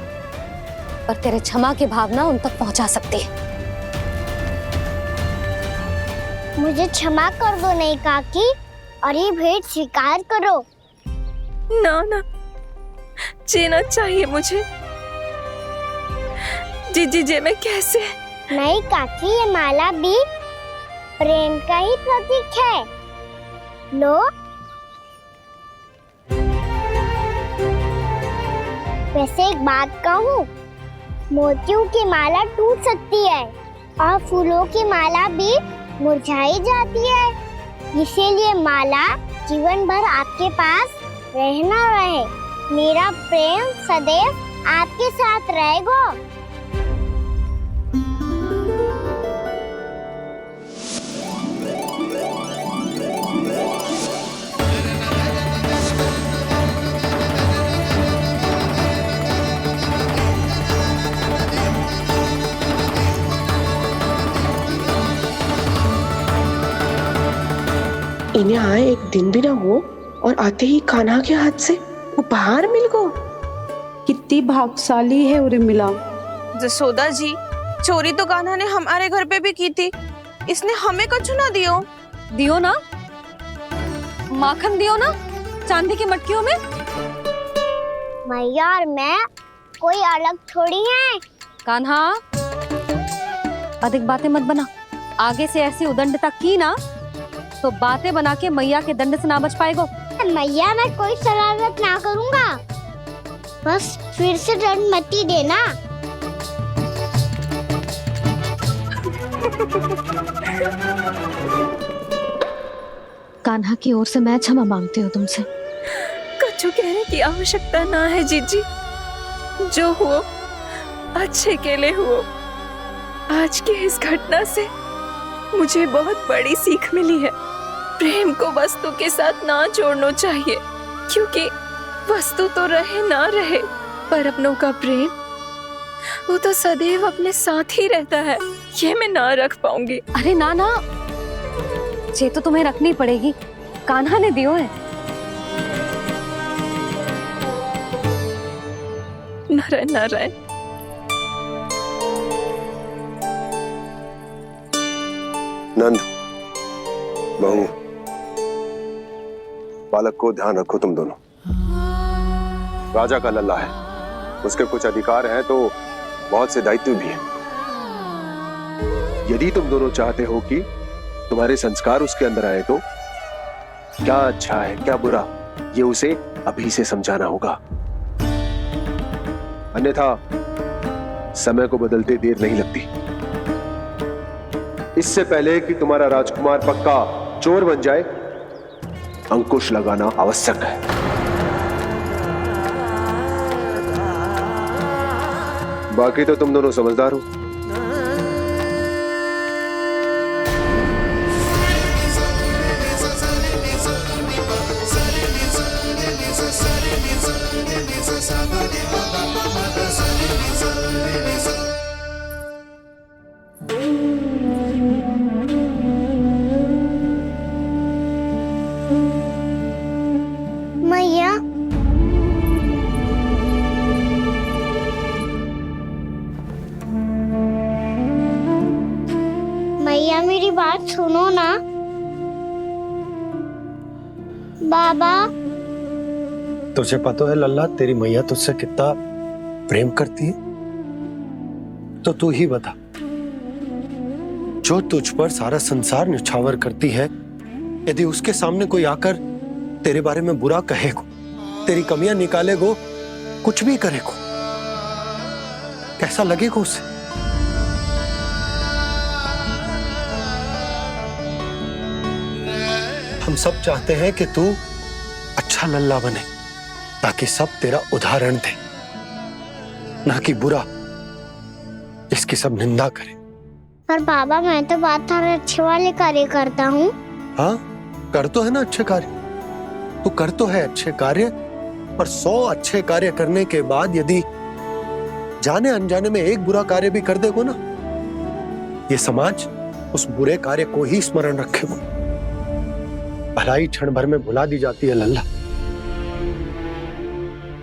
पर तेरे क्षमा की भावना उन तक पहुंचा सकती है। मुझे क्षमा कर दो नहीं काकी, और ये भेंट स्वीकार करो। ना ना, जीना चाहिए मुझे। जीजी जे मैं कैसे? नहीं काकी, ये माला भी प्रेम का ही प्रतीक है। लो। वैसे एक बात कहूँ, मोतियों की माला टूट सकती है और फूलों की माला भी मुरझाई जाती है। इसीलिए माला जीवन भर आपके पास रहना रहे। मेरा प्रेम सदैव आपके साथ रहेगा। इन्हें आए एक दिन भी ना हो और आते ही कान्हा के हाथ से उपहार मिल गो। कितनी भाग्यशाली है उर्मिला। जसोदा जी, चोरी तो कान्हा ने हमारे घर पे भी की थी। इसने हमें कछु ना दियो। दियो ना, माखन दियो ना, चांदी की मटकियों में। मैया और मैं कोई अलग थोड़ी हैं। कान्हा, अधिक बातें मत बना। आगे से ऐसी उदंडता की ना तो बातें बना के मैया के दंड से ना बच पाएगो। मैया, मैं कोई शरारत ना करूंगा, बस फिर से दंड मत ही देना। कान्हा की ओर से मैं क्षमा मांगती हूँ तुमसे। कछु कहने की आवश्यकता ना है जीजी। जो हुआ अच्छे के लिए हुआ। आज की इस घटना से मुझे बहुत बड़ी सीख मिली है। प्रेम को वस्तु के साथ ना जोड़ना चाहिए, क्योंकि वस्तु तो रहे ना रहे, पर अपनों का प्रेम वो तो सदैव अपने साथ ही रहता है। ये मैं ना रख पाऊंगी। अरे ना ना, ये तो तुम्हें रखनी पड़ेगी। कान्हा ने दियो है। नारायण नारायण। नंद, बहू, बालक को ध्यान रखो तुम दोनों। राजा का लल्ला है, उसके कुछ अधिकार हैं तो बहुत से दायित्व भी हैं। यदि तुम दोनों चाहते हो कि तुम्हारे संस्कार उसके अंदर आए तो क्या अच्छा है क्या बुरा, ये उसे अभी से समझाना होगा। अन्यथा समय को बदलते देर नहीं लगती। इससे पहले कि तुम्हारा राजकुमार पक्का चोर बन जाए, अंकुश लगाना आवश्यक है। बाकी तो तुम दोनों समझदार हो। मैया, मैया मेरी बात सुनो ना। बाबा, तुझे पता है लल्ला, तेरी मैया तुझसे कितना प्रेम करती है? तो तू ही बता, जो तुझ पर सारा संसार निछावर करती है, यदि उसके सामने कोई आकर तेरे बारे में बुरा कहेगो, तेरी कमियां निकालेगो, कुछ भी करेगो, कैसा लगेगा उसे? हम सब चाहते हैं कि तू अच्छा लल्ला बने, ताकि सब तेरा उदाहरण दे, ना कि बुरा जिसकी सब निंदा करे। पर बाबा, मैं तो बात हर अच्छे वाले कार्य करता हूँ। हाँ, कर तो है ना अच्छे कार्य, तू कर तो है अच्छे कार्य, पर 100 अच्छे कार्य करने के बाद यदि जाने अनजाने में एक बुरा कार्य भी कर देगो ना, ये समाज उस बुरे कार्य को ही स्मरण रखेगो। भलाई क्षण भर में भुला दी जाती है लल्ला,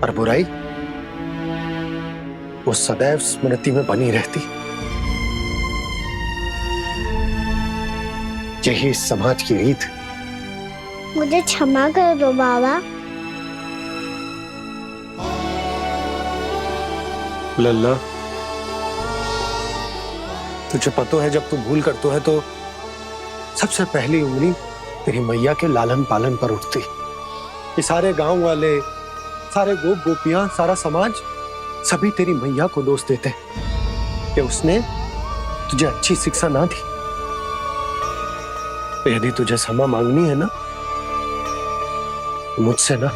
पर बुराई वो सदैव स्मृति में बनी रहती। यही इस समाज की रीत। मुझे क्षमा कर दो बाबा। लल्ला, तुझे पता है जब तू भूल करतो है तो सबसे पहली उंगली तेरी मैया के लालन पालन पर उठती। ये सारे गांव वाले, सारे गोप गोपियां, सारा समाज सभी तेरी मैया को दोष देते कि उसने तुझे अच्छी शिक्षा ना दी। तो यदि तुझे क्षमा मांगनी है ना, मुझसे ना,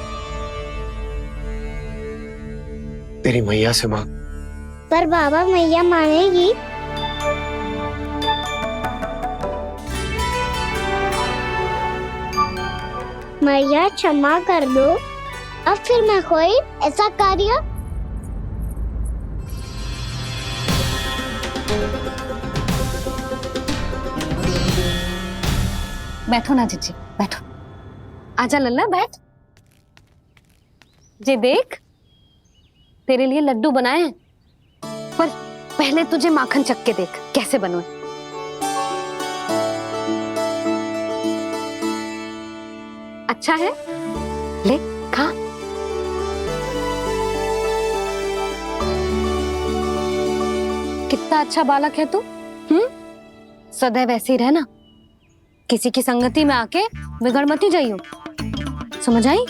तेरी मैया से मांग। पर बाबा मैया मानेगी? मैया क्षमा कर दो, अब फिर मैं कोई ऐसा कार्य। बैठो ना जीजी, बैठो। आजा लल्ला, बैठ। जे देख, तेरे लिए लड्डू बनाए हैं, पर पहले तुझे माखन चख के देख कैसे बनो। अच्छा है, ले खा। कितना अच्छा बालक है तू। सदैव ऐसे ही रहना, किसी की संगति में आके बिगड़ मत जाइयो, समझ आई?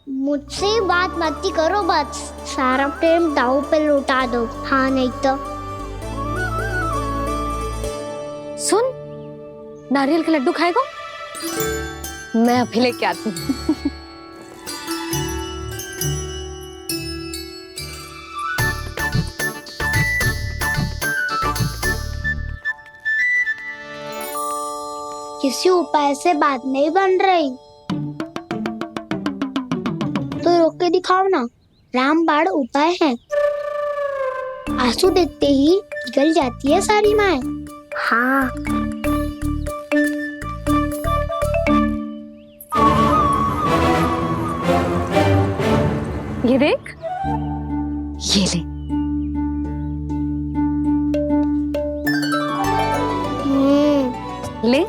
मुझसे बात मत करो, बस सारा प्रेम दाव पे लौटा दो। हाँ नहीं तो सुन, नारियल के लड्डू खाएगा? मैं अभी लेके आती हूँ। किसी उपाय से बात नहीं बन रही तो रोक के दिखाओ ना। रामबाण उपाय है, आंसू देखते ही निकल जाती है सारी माए। हाँ ये देख, ये ले। ले,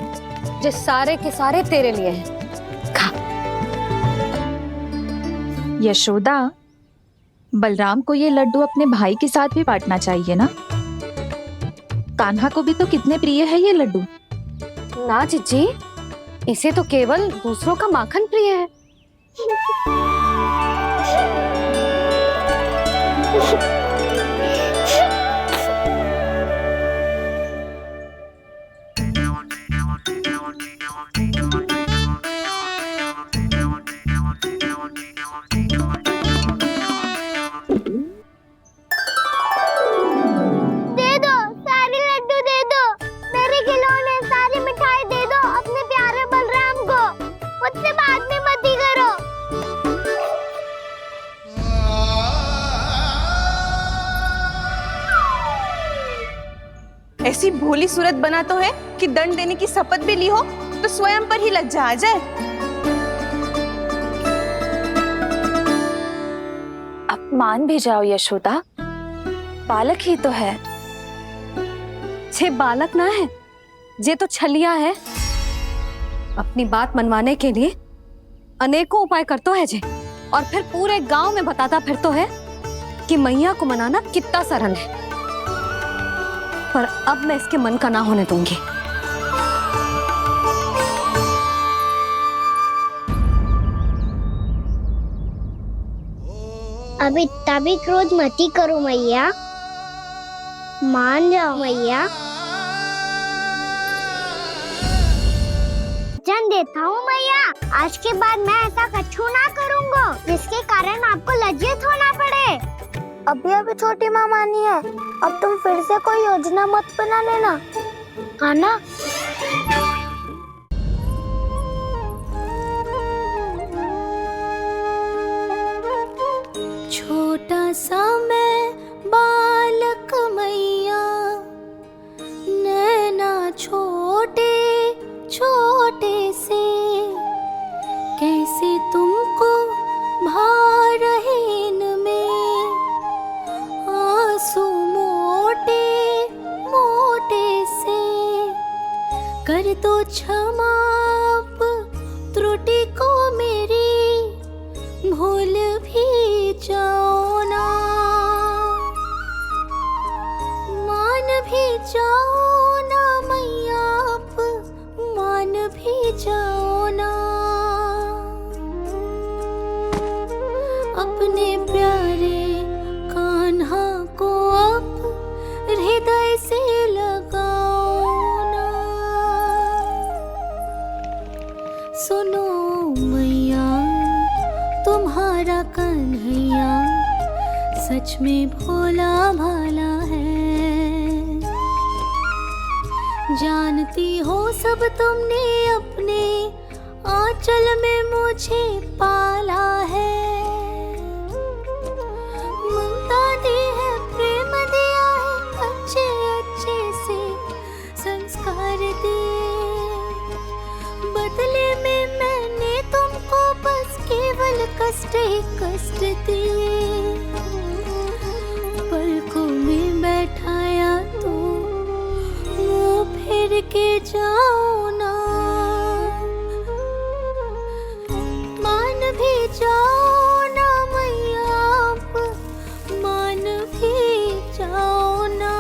जो सारे के सारे तेरे लिए हैं, खा। यशोदा, बलराम को ये लड्डू अपने भाई के साथ भी बांटना चाहिए ना। कान्हा को भी तो कितने प्रिय है ये लड्डू। ना जीजी, इसे तो केवल दूसरों का माखन प्रिय है। ऐसी भोली सूरत बना तो है कि दंड देने की शपथ भी ली हो तो स्वयं पर ही लज्जा आ जाए। अब मान भी जाओ यशोदा, बालक ही तो है। छे बालक ना है, जे तो छलिया है। अपनी बात मनवाने के लिए अनेकों उपाय करतो है जे, और फिर पूरे गांव में बताता फिरतो है कि मैया को मनाना कितना सरल है। पर अब मैं इसके मन का ना होने दूंगी। अब इतना भी क्रोध मत ही करो मैया, मान जाओ मैया। वचन देता हूँ मैया, आज के बाद मैं ऐसा कछु ना करूँगा जिसके कारण आपको लज्जित होना पड़े। अभी अभी छोटी माँ मानी है, अब तुम फिर से कोई योजना मत बना लेना, हाँ ना? जैसे तुमको भा रहे इनमें आंसू मोटे मोटे से, कर दो क्षमा त्रुटि को मेरी, भूल भी जाओ ना, मान भी जाओ ना मैया, आप मान भी जाओ ना। अपने प्यारे कान्हा को अब हृदय से लगाओ ना। सुनो मैया तुम्हारा कन्हैया सच में भोला भाला है। जानती हो सब तुमने अपने आंचल में मुझे पाला है। ममता दी है, प्रेम दिया है, अच्छे अच्छे से संस्कार दिए। बदले में मैंने तुमको बस केवल कष्ट ही कष्ट दिए। पलकों में बैठाया तो मुंह फेर के जाओ ना, मान भी जाओ ना मैया, आप मान भी जाओ ना।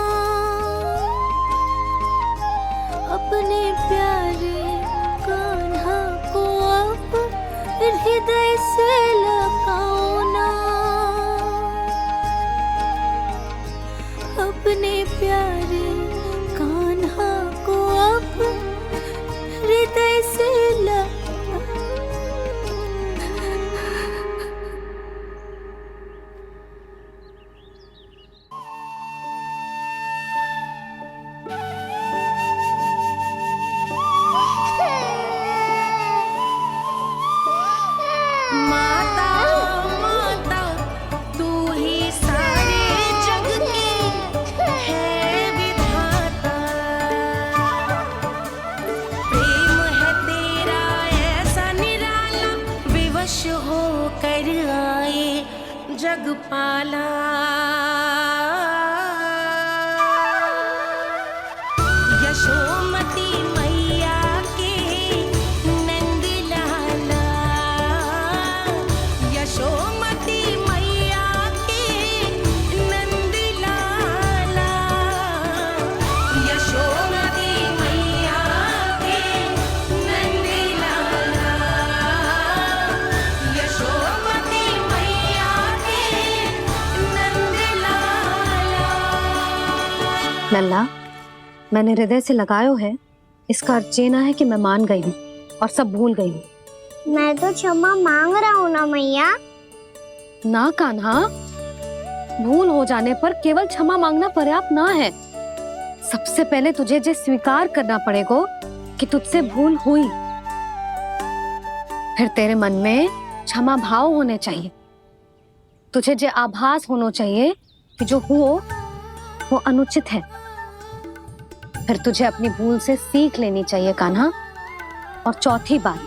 अपने प्यारे कान्हा को अब हृदय से लगाओ ना। अपने प्यारे कान्हा को अब हृदय से माता माता तू ही सारे जग की है विधाता। प्रेम है तेरा ऐसा निराला, विवश होकर आए जग पाला। यशोमती मैया के नंद लाला, यशोमती मैया के नंद लाला, यशोमती मैया के नंद लाला, यशोमती मैया के नंद लाला। लल्ला, मैंने हृदय से लगायो है, इसका अर्थ ये ना है कि मैं मान गई हूँ और सब भूल गई हूँ। मैं तो क्षमा मांग रहा हूँ ना मैया। ना कान्हा, भूल हो जाने पर केवल क्षमा मांगना पर्याप्त ना है। सबसे पहले तुझे जो स्वीकार करना पड़ेगा कि तुझसे भूल हुई, फिर तेरे मन में क्षमा भाव होने चाहिए। तुझे जो आभास होना चाहिए कि जो हुआ वो अनुचित है। फिर तुझे अपनी भूल से सीख लेनी चाहिए कान्हा। और चौथी बात,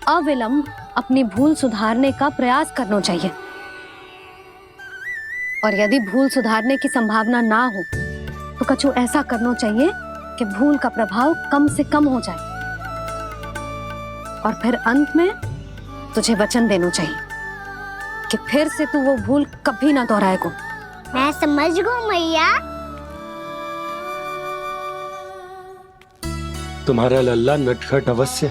अविलंब अपनी भूल सुधारने का प्रयास करना चाहिए। और यदि भूल सुधारने की संभावना ना हो तो कछु ऐसा करना चाहिए कि भूल का प्रभाव कम से कम हो जाए। और फिर अंत में तुझे वचन देना चाहिए कि फिर से तू वो भूल कभी ना दोहराएगा। मैं समझ गई मैया। तुम्हारा लल्ला नटखट अवश्य,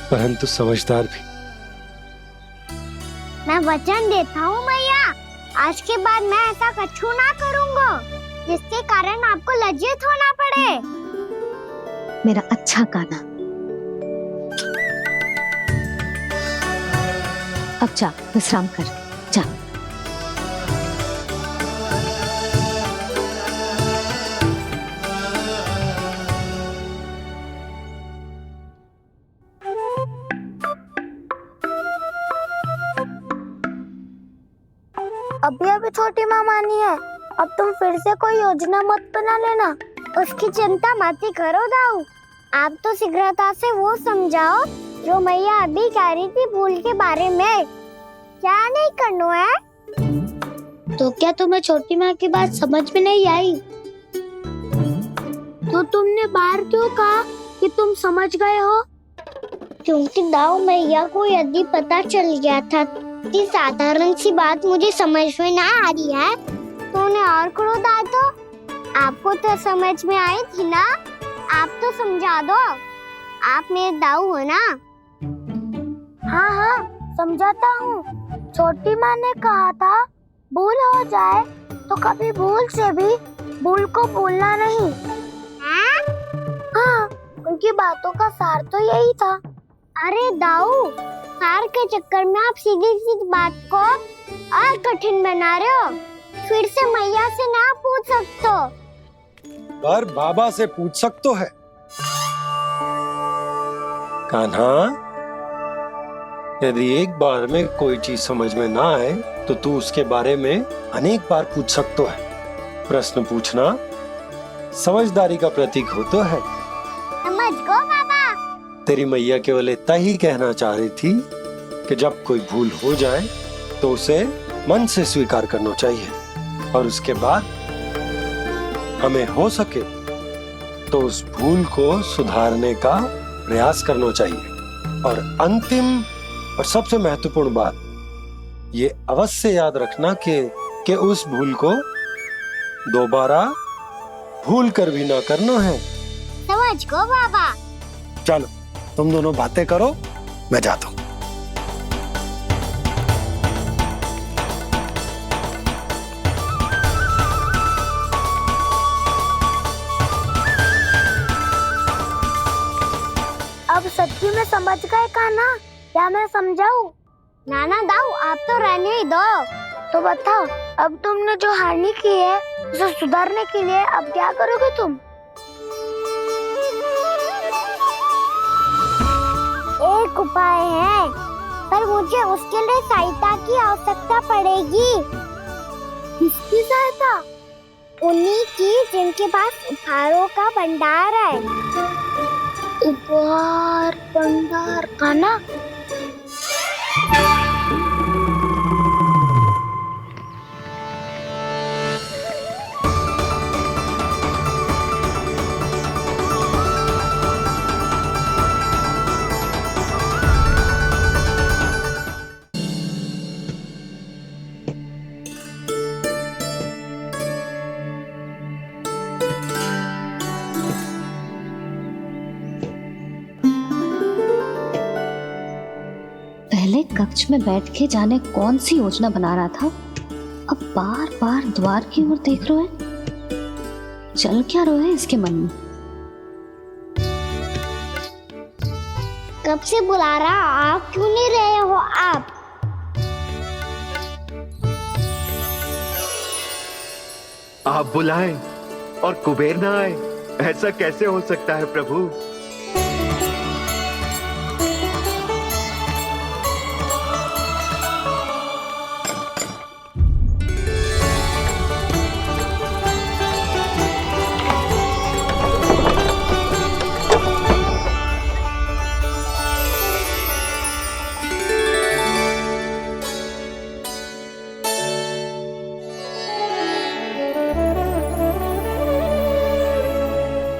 परंतु समझदार भी। मैं वचन देता हूँ मैया, आज के बाद मैं ऐसा कछु ना करूँगा जिसके कारण आपको लज्जित होना पड़े। मेरा अच्छा कान्हा, अब जा विश्राम कर, जा। अभी अभी छोटी माँ मानी है, अब तुम फिर से कोई योजना मत बना लेना। उसकी चिंता मत ही करो दाऊ। आप तो शीघ्रता से वो समझाओ जो मैया अभी कह रही थी फूल के बारे में, क्या नहीं करना है? तो क्या तुम्हें छोटी माँ की बात समझ में नहीं आई? तो तुमने बाहर क्यों कहा कि तुम समझ गए हो? क्योंकि दाऊ मैया को यदि पता चल गया था कि साधारण सी बात मुझे समझ में ना आ रही है, तो उन्हें और क्रोध आया। तो आपको तो समझ में आई थी ना, आप तो समझा दो, आप मेरे दाऊ हो ना। हाँ हाँ समझाता हूँ। छोटी माँ ने कहा था भूल हो जाए तो कभी भूल से भी भूल को भूलना नहीं। हाँ, उनकी बातों का सार तो यही था। अरे दाऊ, सार के चक्कर में आप सीधी सीधी बात को और कठिन बना रहे हो। फिर से मैया से ना पूछ सकते हो, पर बाबा से पूछ सकते है। कान्हा, यदि एक बार में कोई चीज समझ में ना आए तो तू उसके बारे में अनेक बार पूछ सकते है। प्रश्न पूछना समझदारी का प्रतीक होता है। समझ गो बाबा। तेरी मैया केवल इतना ही कहना चाह रही थी कि जब कोई भूल हो जाए तो उसे मन से स्वीकार करना चाहिए, और उसके बाद हमें हो सके तो उस भूल को सुधारने का प्रयास करना चाहिए। और अंतिम और सबसे महत्वपूर्ण बात ये अवश्य याद रखना कि उस भूल को दोबारा भूल कर भी ना करना है। समझ गो बाबा। चलो तुम दोनों बातें करो, मैं जाता हूँ। अब सच्ची में समझ गए कान्हा? क्या मैं समझाऊं? नाना दाऊ, आप तो रहने ही दो। तो बताओ, अब तुमने जो हानि की है उसे सुधारने के लिए अब क्या करोगे तुम? एक उपाय है, पर मुझे उसके लिए सहायता की आवश्यकता पड़ेगी। किसकी सहायता? उन्हीं की जिनके पास उपहारों का भंडार है। उपहार भंडार कान्हा? पहले कक्ष में बैठ के जाने कौन सी योजना बना रहा था, अब बार बार द्वार की ओर देख रहे हैं। चल क्या रहे हैं इसके मन में? कब से बुला रहा, आप क्यों नहीं रहे हो? आप बुलाएं और कुबेर ना आए, ऐसा कैसे हो सकता है प्रभु?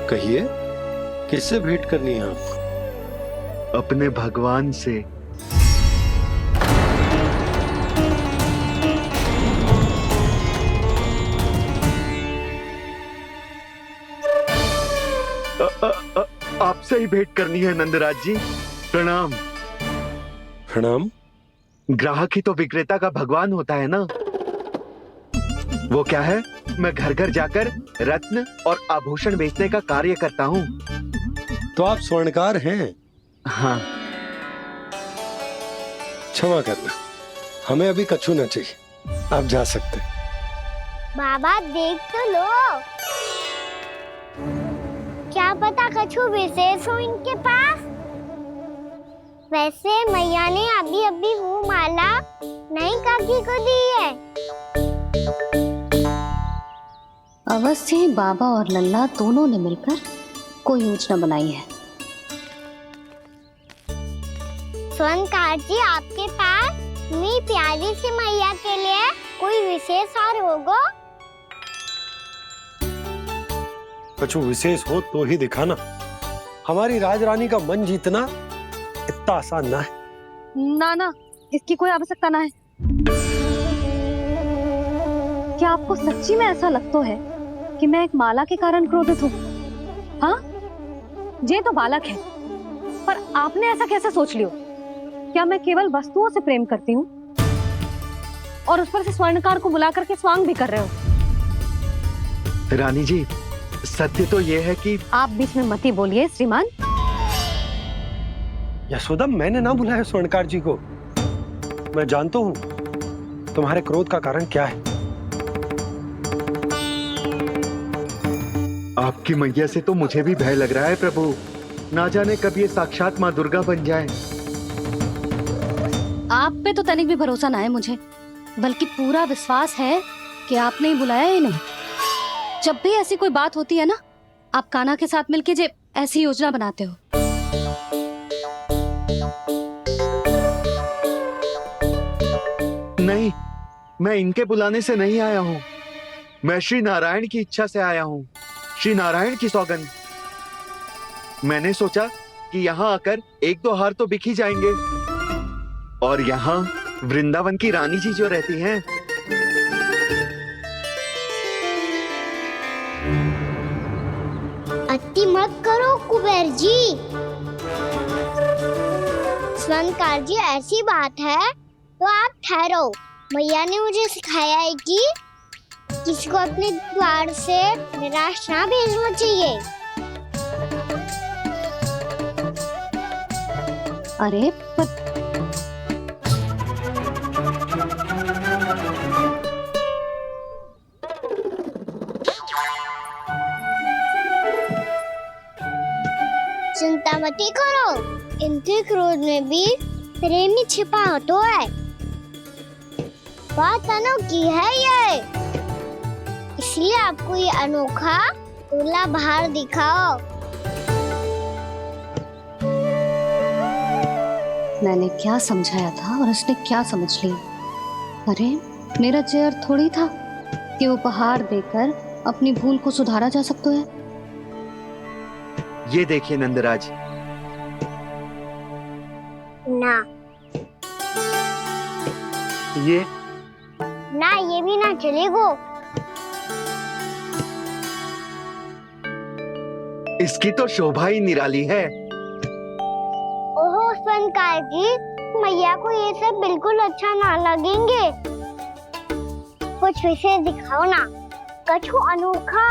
कहिए, किससे भेंट करनी है आपको? अपने भगवान से। आपसे ही भेंट करनी है नंदराज जी। प्रणाम। प्रणाम। ग्राहक ही तो विक्रेता का भगवान होता है ना। वो क्या है, मैं घर घर जाकर रत्न और आभूषण बेचने का कार्य करता हूँ। तो आप स्वर्णकार हैं? हाँ। क्षमा करना, हमें अभी कछु न चाहिए, आप जा सकते। बाबा देख तो लो, क्या पता कछु विशेष हो इनके पास। वैसे मैया ने अभी अभी वो माला नई काकी को दी है। अवश्य ही बाबा और लल्ला दोनों ने मिलकर कोई योजना बनाई है। स्वर्णकार जी, आपके पास मेरी प्यारी सी मैया के लिए कोई विशेष हार होगा? कछु विशेष हो तो ही दिखाना। हमारी राजरानी का मन जीतना इतना आसान ना है। ना ना, इसकी कोई आवश्यकता ना है। क्या आपको सच्ची में ऐसा लगता है कि मैं एक माला के कारण क्रोधित हूँ? हाँ, ये तो बालक है, पर आपने ऐसा कैसे सोच लियो? क्या मैं केवल वस्तुओं से प्रेम करती हूँ और उस पर से स्वर्णकार को बुला करके स्वांग भी कर रहे हो? रानी जी, सत्य तो ये है कि आप बीच में मती बोलिए श्रीमान। यशोदा, मैंने ना बुलाया स्वर्णकार जी को। मैं जानता हूँ तुम्हारे क्रोध का कारण क्या है। आपकी मैया से तो मुझे भी भय लग रहा है प्रभु। ना जाने कब ये साक्षात माँ दुर्गा बन जाए। आप पे तो तनिक भी भरोसा ना है मुझे, बल्कि पूरा विश्वास है कि आपने ही बुलाया ही नहीं। जब भी ऐसी कोई बात होती है ना, आप कान्हा के साथ मिलके जे ऐसी योजना बनाते हो। नहीं, मैं इनके बुलाने से नहीं आया हूँ। मैं श्री नारायण की इच्छा से आया हूँ, श्री नारायण की सौगंध। मैंने सोचा कि यहाँ आकर एक दो हार तो बिक ही जाएंगे। और यहाँ वृंदावन की रानी जी जो रहती हैं, अति मत करो कुबेर जी। स्वर्णकार जी, ऐसी बात है तो आप ठहरो। मैया ने मुझे सिखाया है कि किसी को अपने द्वार से निराश ना भेजना चाहिए। अरे पर चिंता मत करो, इनके क्रोध में भी प्रेम ही छिपा होता है। बात अनोखी है ये, इसलिए आपको ये अनोखा दूल्हा बाहर दिखाओ। मैंने क्या समझाया था और उसने क्या समझ लिया? अरे मेरा चेयर थोड़ी था कि उपहार देकर अपनी भूल को सुधारा जा सकता है। ये देखिए नंदराज। ना ये ना, ये भी ना चलेगो। इसकी तो शोभा ही निराली है। ओहो स्वर्णकार जी, मैया को ये सब बिल्कुल अच्छा ना लगेंगे। कुछ विशेष दिखाओ ना, कछु अनोखा।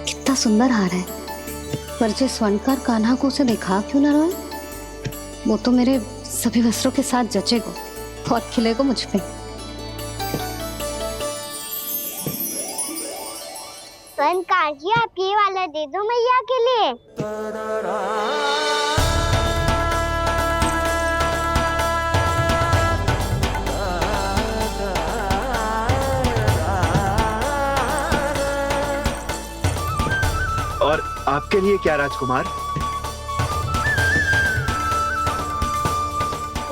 कितना सुंदर हार है, पर जो स्वर्णकार कान्हा को उसे दिखा क्यों ना रोए? वो तो मेरे सभी वस्त्रों के साथ जचेगा और खिलेगा मुझ पे। स्वर्णकार जी, आप ये वाला दे दो मैया के लिए। और आपके लिए क्या राजकुमार?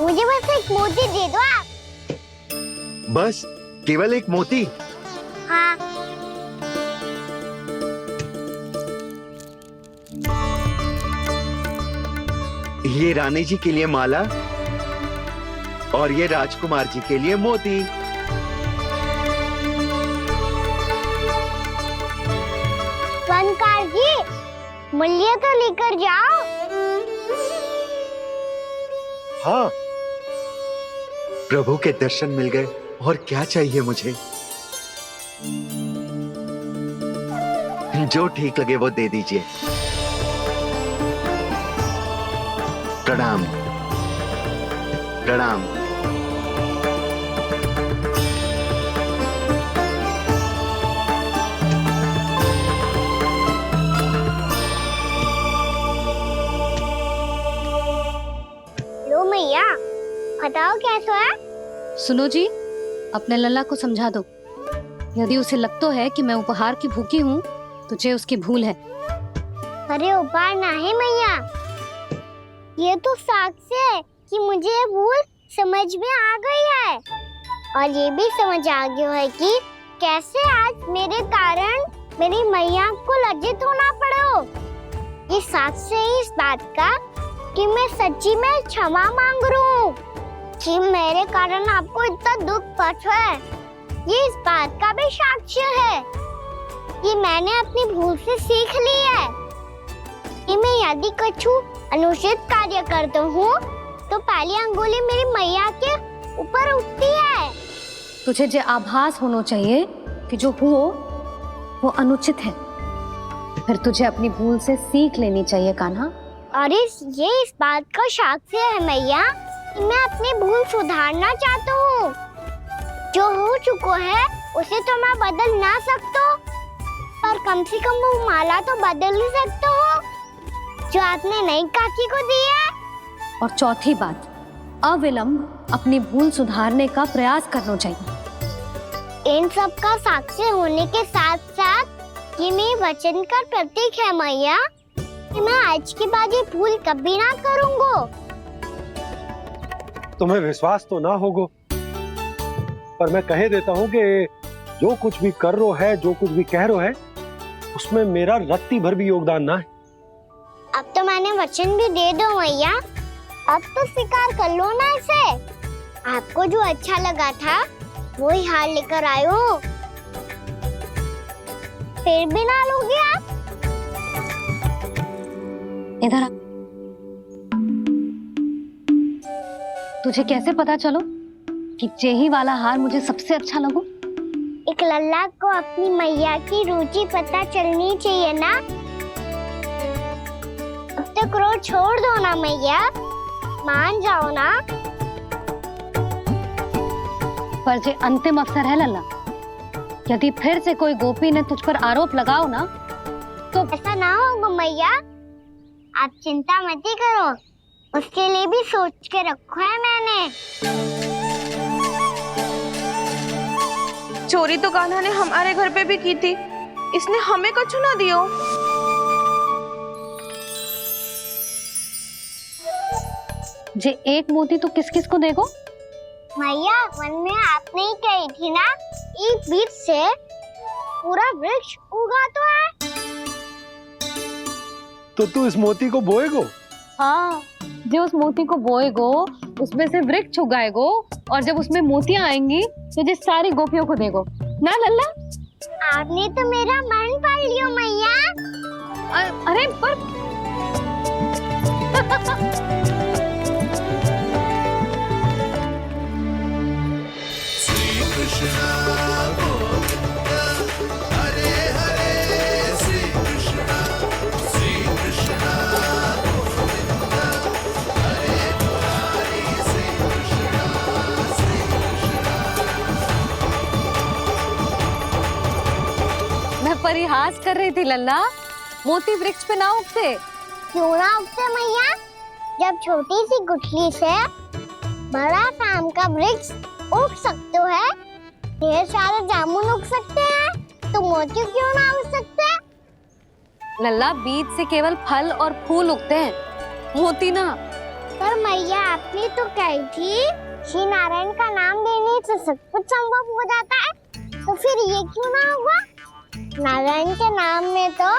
मुझे बस एक मोती दे दो आप। बस केवल एक मोती? हाँ। ये रानी जी के लिए माला और ये राजकुमार जी के लिए मोती। स्वर्णकार जी, मूल्य तो लेकर जाओ। हाँ, प्रभु के दर्शन मिल गए, और क्या चाहिए मुझे? जो ठीक लगे वो दे दीजिए। प्रणाम प्रणाम। लो मैया, बताओ कैसा है? सुनो जी, अपने लल्ला को समझा दो। यदि उसे लगता है कि मैं उपहार की भूखी हूँ तो ये उसकी भूल है। अरे उपहार ना है मैया, ये तो साक्ष्य है कि मुझे ये भूल समझ में आ गई है और ये भी समझ आ गया है कि कैसे आज मेरे कारण मेरी मैया को लज्जित होना पड़ो। ये साक्ष्य है इस बात का कि मैं सच्ची में क्षमा मांग रहा हूँ कि मेरे कारण आपको इतना दुख पहुंचा है। ये इस बात का भी साक्ष्य है कि मैंने अपनी भूल से सीख ली है कि मैं यदि कुछ अनुचित कार्य करता हूँ तो पहली अंगुली मेरी मैया के ऊपर उठती है। तुझे जो आभास होना चाहिए कि जो हुआ वो अनुचित है, फिर तुझे अपनी भूल से सीख लेनी चाहिए कान्हा। और ये इस बात का साक्ष्य है मैया कि मैं अपनी भूल सुधारना चाहता हूँ। जो हो चुका है उसे तो मैं बदल ना सकता, पर कम से कम वो माला तो बदल ही सकता हूँ जो आपने नई काकी को दी है। और चौथी बात, अविलंब अपनी भूल सुधारने का प्रयास करना चाहिए। इन सब का साक्षी होने के साथ साथ ये मेरे वचन का प्रतीक है मैया कि मैं आज के बाद ये भूल कभी ना करूँगा। तुम्हें विश्वास तो ना होगा, पर मैं कह देता हूँ कि जो कुछ भी कर रो है, जो कुछ भी कह रो है, उसमें मेरा रत्ती भर भी योगदान ना है। अब तो मैंने वचन भी दे दो मैया, अब तो स्वीकार कर लो ना इसे। आपको जो अच्छा लगा था वो ही हार लेकर आयो, फिर भी ना लोगे आप। इधर आ। तुझे कैसे पता चलो कि यही वाला हार मुझे सबसे अच्छा लगो? एक लल्ला को अपनी मैया की रुचि पता चलनी चाहिए ना। अब तो क्रोध छोड़ दो ना मैया, मान जाओ ना। पर जे अंतिम अवसर है लल्ला, यदि फिर से कोई गोपी ने तुझ पर आरोप लगाओ ना तो ऐसा ना होगा मैया, आप चिंता मत करो, उसके लिए भी सोच के रखा है मैंने। चोरी तो कान्हा ने हमारे घर पे भी की थी, इसने हमें कछु ना दियो। जे एक मोती तो किस किस को देगो? मैया मन में आपने ही कही थी ना, एक बीज से पूरा वृक्ष उगा तो है। तो तू इस मोती को बोएगो? हाँ, जो उस मोती को बोएगो उसमें से वृक्ष उगाएगो और जब उसमें मोतियां आएंगी तो जिस सारी गोपियों को देगो ना लल्ला। आपने तो मेरा मन पढ़ लियो मैया। अरे पर श्री कृष्ण गोविंद हरे हरे, श्री कृष्ण गोविंद हरे मुरारी, श्री कृष्ण मैं परिहास कर रही थी लल्ला, मोती वृक्ष पे ना उगते। क्यों ना उगते मैया? जब छोटी सी गुठली से बड़ा आम का वृक्ष उग सकते है, ढेर सारे जामुन उग सकते हैं, तो मोती क्यों ना उग सकते? लल्ला, बीज से केवल फल और फूल उगते हैं, मोती ना। पर मैया आपने तो कही थी श्री नारायण का नाम लेने से सब कुछ संभव हो जाता है, तो फिर ये क्यों ना होगा? नारायण के नाम में तो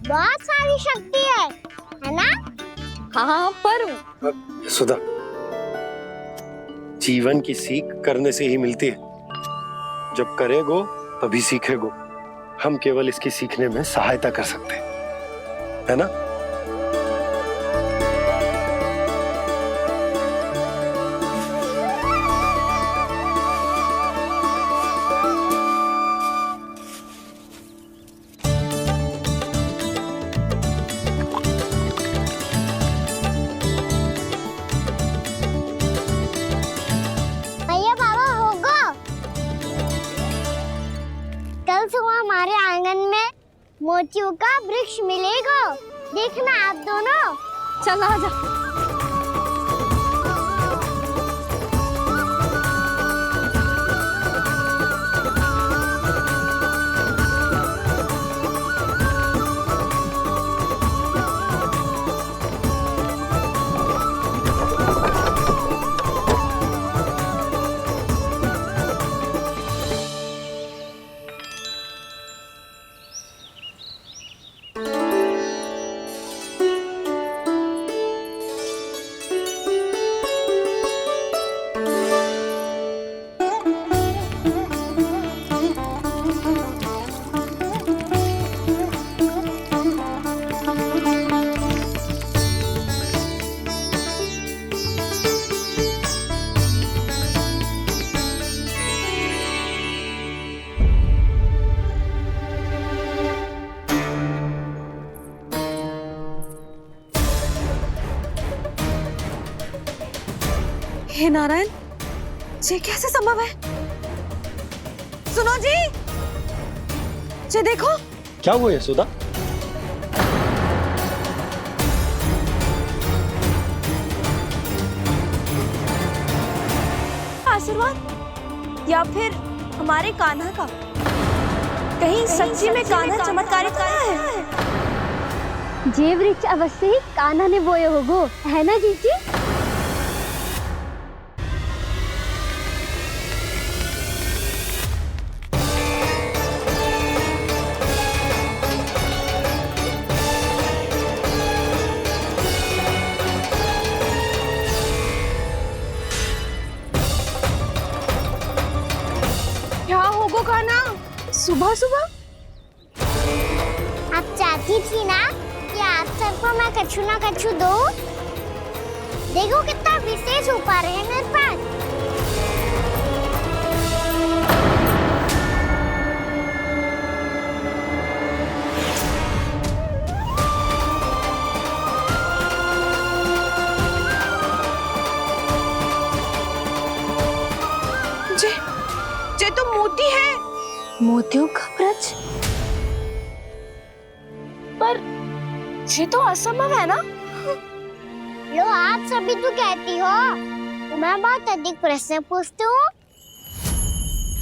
बहुत सारी शक्ति है ना? हाँ, पर सुधा, जीवन की सीख करने से ही मिलती है। जब करेगो तभी सीखेगो। हम केवल इसकी सीखने में सहायता कर सकते हैं, है ना? भैया बाबा होगा, कल सुबह हमारे आंगन में मोतियों का वृक्ष मिलेगा, देखना आप दोनों। चल आजा। हे नारायण, ये कैसे संभव है? सुनो जी, ये देखो। क्या हुआ यशोदा? आशीर्वाद या फिर हमारे कान्हा का? कहीं सच्ची में कान्हा चमत्कारित आया है? जे वृक्ष अवश्य ही कान्हा ने बोए होगो, है ना जीजी? क्या होगो कान्हा सुबह सुबह? आप चाहती थी ना कि आज सबको मैं कछु ना कछु दो। देखो कितना विशेष उपहार है मेरे पास। ये तो मोती है। मोतियों का ब्रज? पर ये तो असंभव है ना? लो आप सभी तो कहती हो, मैं बहुत अधिक प्रश्न पूछती हूँ,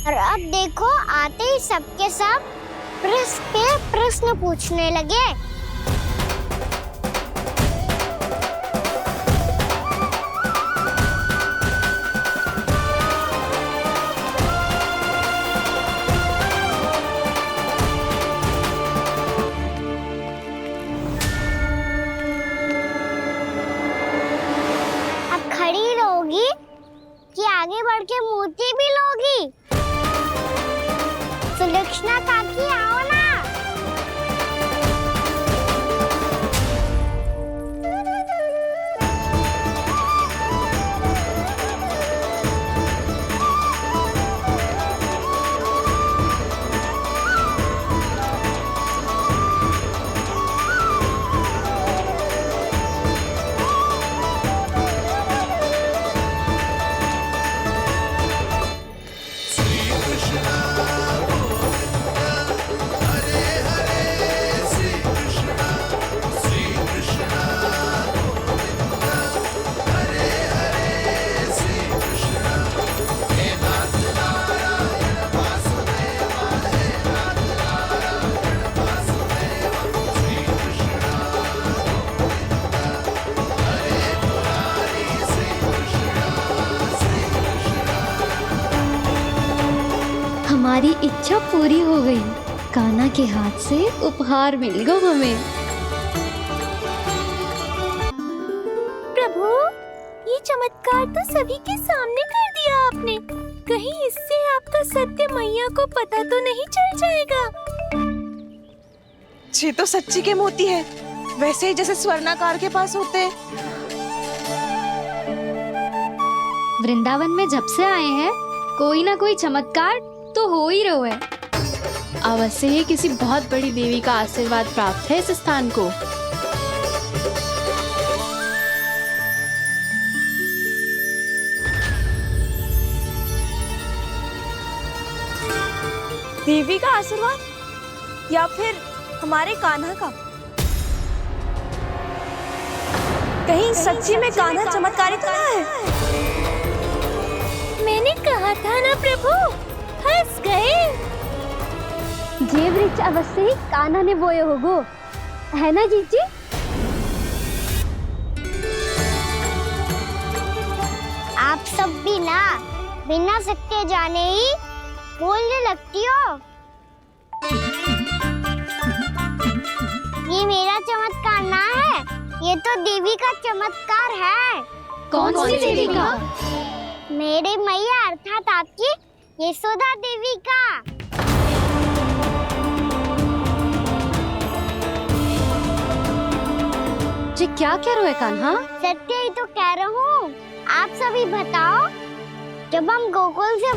और अब देखो आते ही सबके सब प्रश्न पे प्रश्न पूछने लगे। खड़ी रहोगी कि आगे बढ़ के मूर्ति भी लोगी? सुलक्षणा काकी आओ ना। हमारी इच्छा पूरी हो गई। कान्हा के हाथ से उपहार मिल गया हमें। प्रभु, ये चमत्कार तो सभी के सामने कर दिया आपने। कहीं इससे आपका सत्य मैया को पता तो नहीं चल जाएगा? ये तो सच्ची के मोती है, वैसे ही जैसे स्वर्णाकार के पास होते हैं। वृंदावन में जब से आए हैं, कोई ना कोई चमत्कार तो हो ही रहा है। अवश्य ही किसी बहुत बड़ी देवी का आशीर्वाद प्राप्त है इस स्थान को। देवी का आशीर्वाद या फिर हमारे कान्हा का? कहीं सच्ची में कान्हा चमत्कारित आया है? मैंने कहा था ना प्रभु, हंस गए। जे वृक्ष अवश्य ही कान्हा ने बोए होगो, है ना जीजी? आप सब भी ना बिना सत्य जाने ही बोलने लगती हो। ये मेरा चमत्कार ना है, ये तो देवी का चमत्कार है। कौन सी देवी का? मेरे मैया अर्थात आपकी यशोदा देवी का। जी क्या कह रहे हो कान्हा? सत्य ही तो कह रहा हूँ। आप सभी बताओ, जब हम गोकुल से